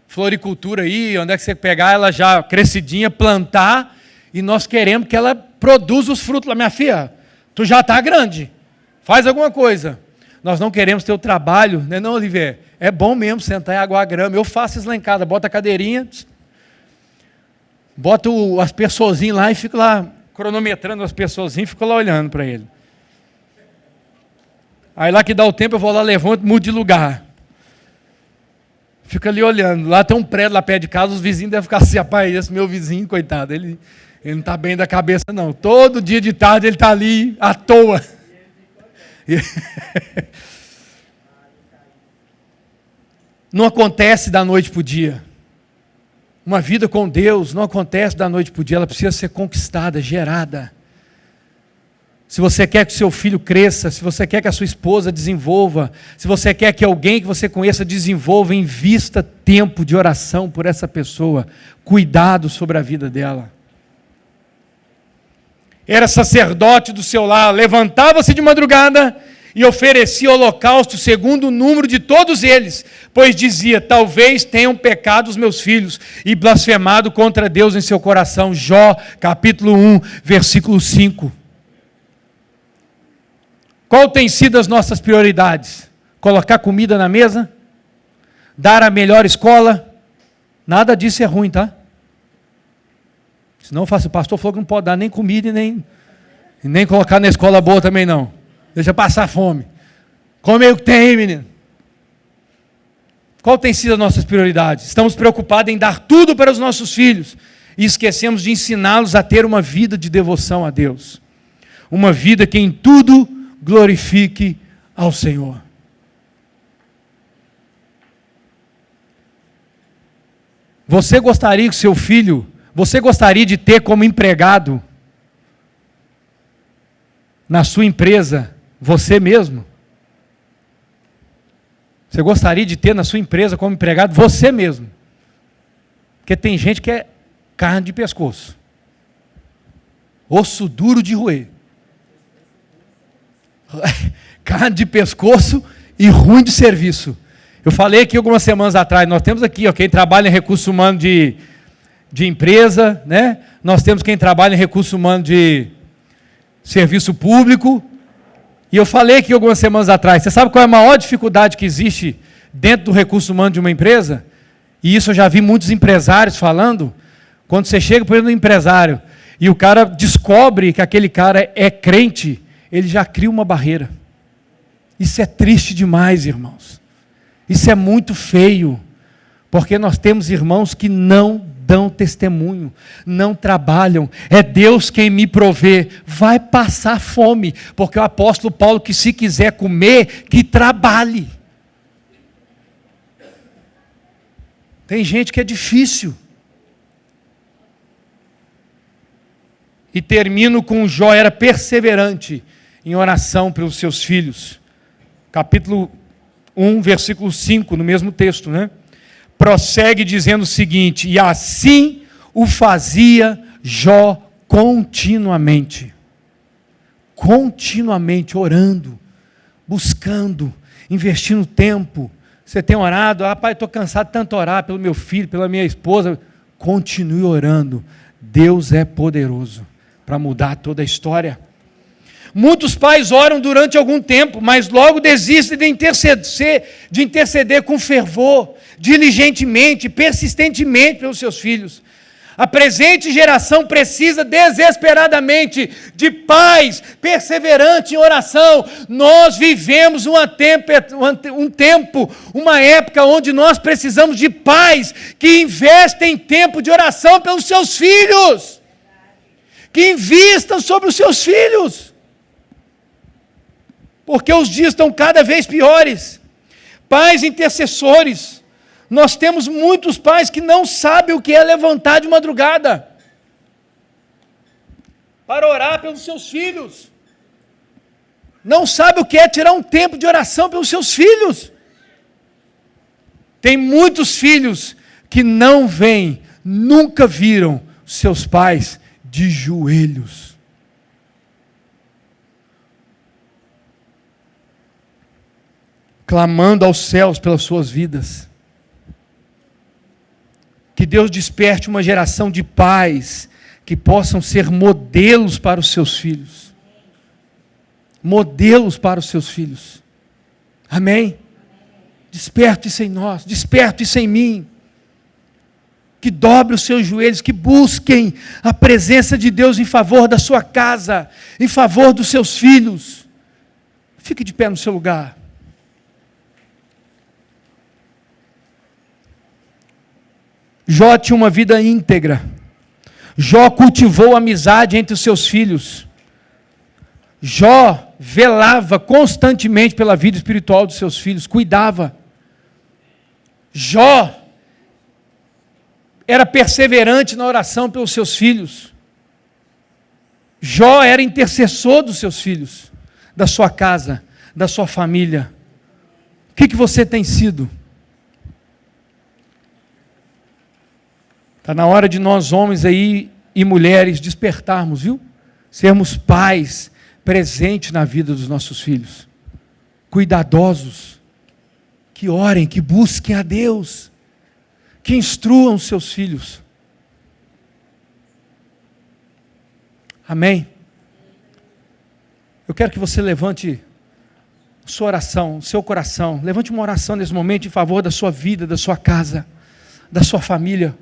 S1: floricultura aí, onde é que você pegar ela já crescidinha, plantar, e nós queremos que ela produza os frutos lá. Minha filha, tu já está grande, faz alguma coisa. Nós não queremos ter o trabalho, né, não, Olivier? É bom mesmo sentar e aguar a grama. Eu faço isso lá em casa, bota a cadeirinha, boto as pessoazinhas lá e fico lá cronometrando as pessoazinhas e fico lá olhando para ele. Aí lá que dá o tempo, eu vou lá, levanto, mudo de lugar. Fico ali olhando. Lá tem um prédio lá perto de casa, os vizinhos devem ficar assim, rapaz, esse meu vizinho, coitado, ele não está bem da cabeça não. Todo dia de tarde ele está ali à toa. Não acontece da noite para o dia. Uma vida com Deus não acontece da noite para o dia, ela precisa ser conquistada, gerada. Se você quer que o seu filho cresça, se você quer que a sua esposa desenvolva, se você quer que alguém que você conheça desenvolva, invista tempo de oração por essa pessoa, cuidado sobre a vida dela. Era sacerdote do seu lar, levantava-se de madrugada e oferecia holocausto segundo o número de todos eles, pois dizia, talvez tenham pecado os meus filhos e blasfemado contra Deus em seu coração. Jó, capítulo 1, versículo 5. Qual tem sido as nossas prioridades? Colocar comida na mesa? Dar a melhor escola? Nada disso é ruim, tá? Senão eu faço, o pastor falou que não pode dar nem comida e nem colocar na escola boa também não. Deixa passar fome. Come o que tem, menino. Qual tem sido as nossas prioridades? Estamos preocupados em dar tudo para os nossos filhos e esquecemos de ensiná-los a ter uma vida de devoção a Deus. Uma vida que em tudo glorifique ao Senhor. Você gostaria que seu filho, você gostaria de ter como empregado na sua empresa você mesmo? Você gostaria de ter na sua empresa como empregado você mesmo? Porque tem gente que é carne de pescoço, osso duro de roer. Carne de pescoço e ruim de serviço. Eu falei aqui algumas semanas atrás, nós temos aqui, quem trabalha em recursos humanos de empresa, né? Nós temos quem trabalha em recursos humanos de serviço público, e eu falei aqui algumas semanas atrás, você sabe qual é a maior dificuldade que existe dentro do recurso humano de uma empresa? E isso eu já vi muitos empresários falando, quando você chega por exemplo no empresário, e o cara descobre que aquele cara é crente, ele já cria uma barreira. Isso é triste demais, irmãos. Isso é muito feio, porque nós temos irmãos que não dão testemunho, não trabalham, é Deus quem me provê, vai passar fome, porque o apóstolo Paulo que se quiser comer, que trabalhe. Tem gente que é difícil. E termino com Jó, era perseverante em oração pelos seus filhos. Capítulo 1, versículo 5, no mesmo texto, né? Prossegue dizendo o seguinte, e assim o fazia Jó continuamente orando, buscando, investindo tempo. Você tem orado? Pai, estou cansado de tanto orar pelo meu filho, pela minha esposa. Continue orando. Deus é poderoso para mudar toda a história. Muitos pais oram durante algum tempo, mas logo desistem de interceder com fervor, diligentemente, persistentemente pelos seus filhos. A presente geração precisa desesperadamente de pais perseverantes em oração. Nós vivemos uma época onde nós precisamos de pais que investem tempo de oração pelos seus filhos, que invistam sobre os seus filhos, porque os dias estão cada vez piores. Pais intercessores. Nós temos muitos pais que não sabem o que é levantar de madrugada para orar pelos seus filhos. Não sabem o que é tirar um tempo de oração pelos seus filhos. Tem muitos filhos que não veem, nunca viram seus pais de joelhos. Clamando aos céus pelas suas vidas. Que Deus desperte uma geração de pais que possam ser modelos para os seus filhos. Modelos para os seus filhos. Amém? Desperte isso em nós, desperte isso em mim. Que dobre os seus joelhos, que busquem a presença de Deus em favor da sua casa, em favor dos seus filhos. Fique de pé no seu lugar. Jó tinha uma vida íntegra. Jó cultivou amizade entre os seus filhos. Jó velava constantemente pela vida espiritual dos seus filhos, cuidava. Jó era perseverante na oração pelos seus filhos. Jó era intercessor dos seus filhos, da sua casa, da sua família. O que você tem sido? Está na hora de nós, homens aí e mulheres, despertarmos, viu? Sermos pais presentes na vida dos nossos filhos. Cuidadosos. Que orem, que busquem a Deus. Que instruam os seus filhos. Amém? Eu quero que você levante sua oração, seu coração. Levante uma oração nesse momento em favor da sua vida, da sua casa, da sua família.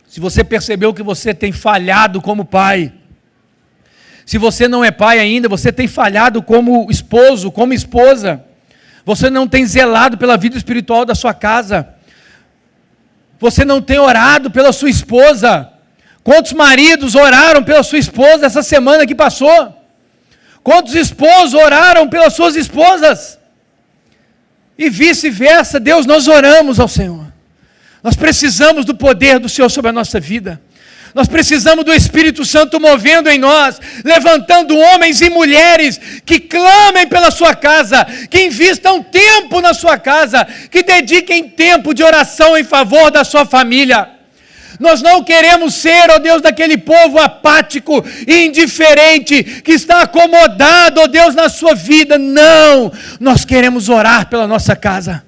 S1: Se você percebeu que você tem falhado como pai, se você não é pai ainda, você tem falhado como esposo, como esposa, você não tem zelado pela vida espiritual da sua casa, você não tem orado pela sua esposa. Quantos maridos oraram pela sua esposa essa semana que passou? Quantos esposos oraram pelas suas esposas? E vice-versa. Deus, nós oramos ao Senhor. Nós precisamos do poder do Senhor sobre a nossa vida. Nós precisamos do Espírito Santo movendo em nós, levantando homens e mulheres que clamem pela sua casa, que invistam tempo na sua casa, que dediquem tempo de oração em favor da sua família. Nós não queremos ser, ó Deus, daquele povo apático e indiferente, que está acomodado, ó Deus, na sua vida. Não, nós queremos orar pela nossa casa.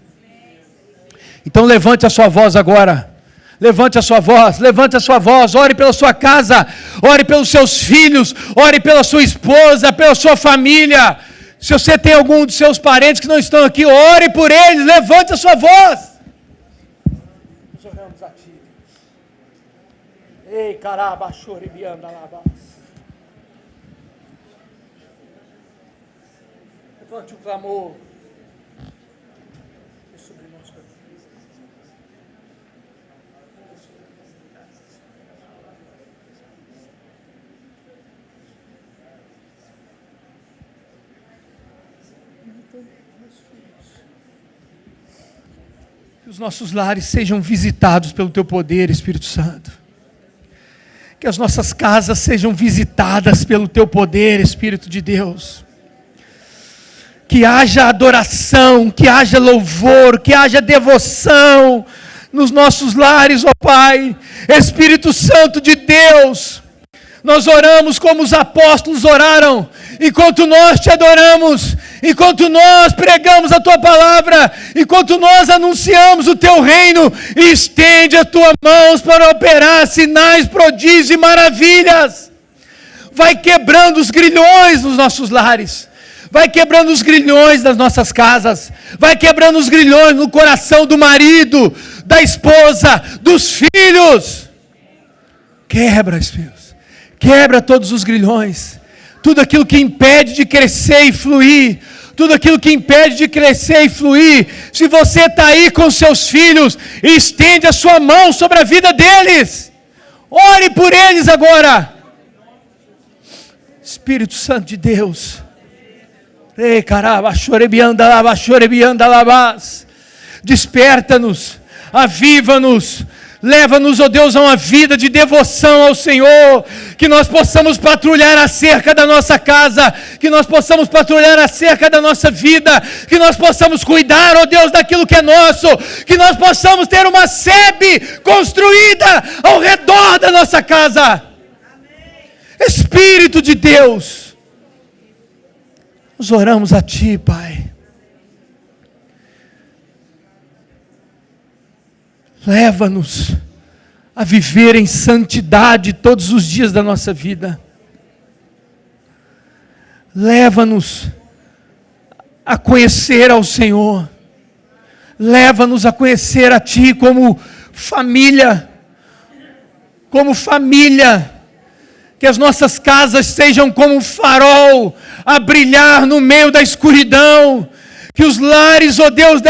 S1: Então levante a sua voz agora, levante a sua voz, ore pela sua casa, ore pelos seus filhos, ore pela sua esposa, pela sua família. Se você tem algum dos seus parentes que não estão aqui, ore por eles, levante a sua voz. Nós oramos a Ti. Ei, caraba, choribianda, labas. Levante o clamor. Que os nossos lares sejam visitados pelo Teu poder, Espírito Santo. Que as nossas casas sejam visitadas pelo Teu poder, Espírito de Deus. Que haja adoração, que haja louvor, que haja devoção nos nossos lares, ó Pai. Espírito Santo de Deus, nós oramos como os apóstolos oraram, enquanto nós te adoramos, enquanto nós pregamos a tua palavra, enquanto nós anunciamos o teu reino. Estende as tuas mãos para operar sinais, prodígios e maravilhas. Vai quebrando os grilhões nos nossos lares, vai quebrando os grilhões das nossas casas, vai quebrando os grilhões no coração do marido, da esposa, dos filhos. Quebra, Espírito. Quebra todos os grilhões, tudo aquilo que impede de crescer e fluir, tudo aquilo que impede de crescer e fluir. Se você está aí com seus filhos, estende a sua mão sobre a vida deles, ore por eles agora. Espírito Santo de Deus, desperta-nos, aviva-nos, leva-nos, ó Deus, a uma vida de devoção ao Senhor, que nós possamos patrulhar a cerca da nossa casa, que nós possamos patrulhar a cerca da nossa vida, que nós possamos cuidar, ó Deus, daquilo que é nosso, que nós possamos ter uma sebe construída ao redor da nossa casa. Espírito de Deus, nós oramos a Ti, Pai. Leva-nos a viver em santidade todos os dias da nossa vida. Leva-nos a conhecer ao Senhor. Leva-nos a conhecer a Ti como família. Como família. Que as nossas casas sejam como um farol a brilhar no meio da escuridão. Que os lares, ó Deus,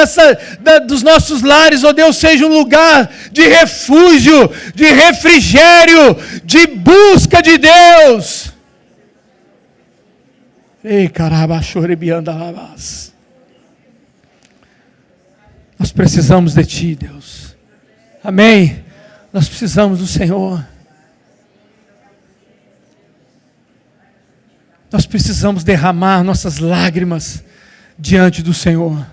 S1: dos nossos lares, ó Deus, sejam um lugar de refúgio, de refrigério, de busca de Deus. Ei, caramba, chorebiandalabás. Nós precisamos de Ti, Deus. Amém. Nós precisamos do Senhor. Nós precisamos derramar nossas lágrimas diante do Senhor.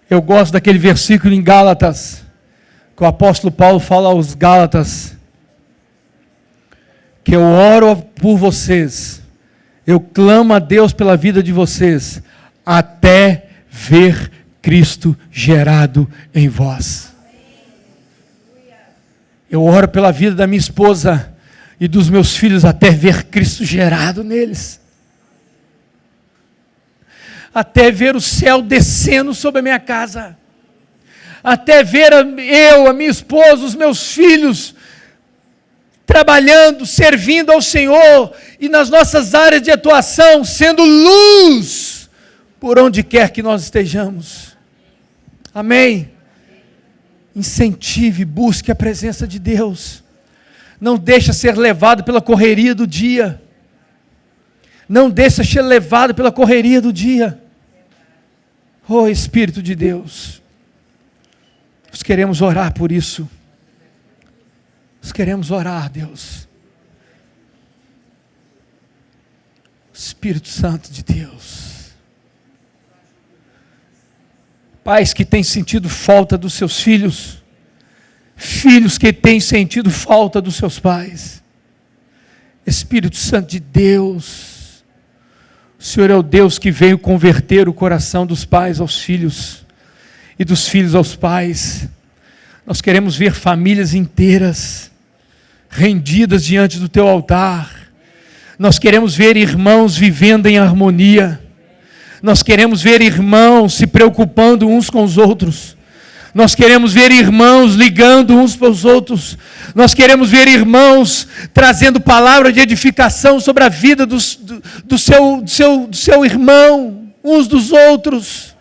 S1: Eu gosto daquele versículo em Gálatas, que o apóstolo Paulo fala aos Gálatas, que eu oro por vocês, eu clamo a Deus pela vida de vocês, até ver Cristo gerado em vós. Eu oro pela vida da minha esposa e dos meus filhos, até ver Cristo gerado neles. Até ver o céu descendo sobre a minha casa. Até ver a minha esposa, os meus filhos, trabalhando, servindo ao Senhor, e nas nossas áreas de atuação, sendo luz, por onde quer que nós estejamos. Amém? Incentive, busque a presença de Deus. Não deixa ser levado pela correria do dia. Não deixa ser levado pela correria do dia. Oh Espírito de Deus, nós queremos orar por isso. Nós queremos orar, Deus. Espírito Santo de Deus. Pais que têm sentido falta dos seus filhos, filhos que têm sentido falta dos seus pais. Espírito Santo de Deus, o Senhor é o Deus que veio converter o coração dos pais aos filhos e dos filhos aos pais. Nós queremos ver famílias inteiras rendidas diante do Teu altar. Nós queremos ver irmãos vivendo em harmonia. Nós queremos ver irmãos se preocupando uns com os outros. Nós queremos ver irmãos ligando uns para os outros. Nós queremos ver irmãos trazendo palavra de edificação sobre a vida do seu irmão, uns dos outros.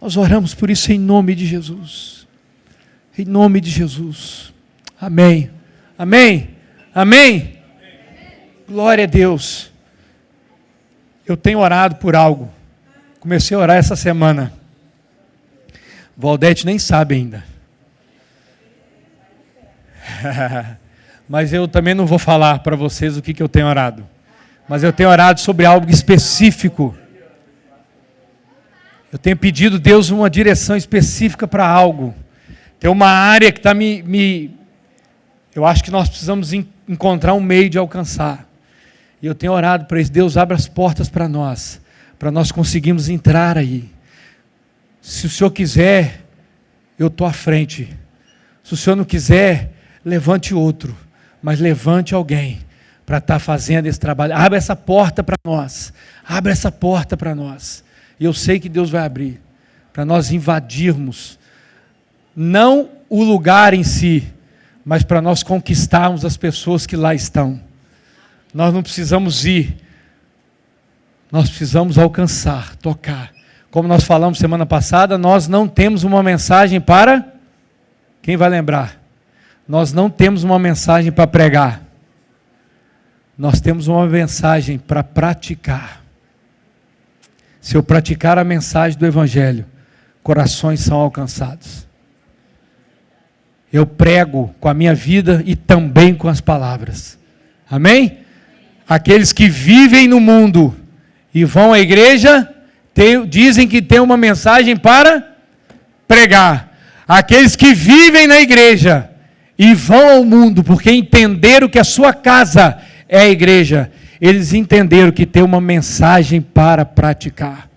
S1: Nós oramos por isso em nome de Jesus. Em nome de Jesus. Amém. Amém. Amém. Glória a Deus. Eu tenho orado por algo. Comecei a orar essa semana. Valdete nem sabe ainda. Mas eu também não vou falar para vocês o que eu tenho orado. Mas eu tenho orado sobre algo específico. Eu tenho pedido a Deus uma direção específica para algo. Tem uma área que está eu acho que nós precisamos encontrar um meio de alcançar. E eu tenho orado para isso. Deus, abre as portas para nós conseguirmos entrar aí. Se o Senhor quiser, eu estou à frente. Se o Senhor não quiser, levante outro. Mas levante alguém para estar fazendo esse trabalho. Abre essa porta para nós. Abre essa porta para nós. E eu sei que Deus vai abrir. Para nós invadirmos. Não o lugar em si, mas para nós conquistarmos as pessoas que lá estão. Nós não precisamos ir. Nós precisamos alcançar, tocar. Como nós falamos semana passada, nós não temos uma mensagem para... Quem vai lembrar? Nós não temos uma mensagem para pregar. Nós temos uma mensagem para praticar. Se eu praticar a mensagem do Evangelho, corações são alcançados. Eu prego com a minha vida e também com as palavras. Amém? Aqueles que vivem no mundo e vão à igreja, dizem que tem uma mensagem para pregar. Aqueles que vivem na igreja e vão ao mundo, porque entenderam que a sua casa é a igreja, eles entenderam que tem uma mensagem para praticar.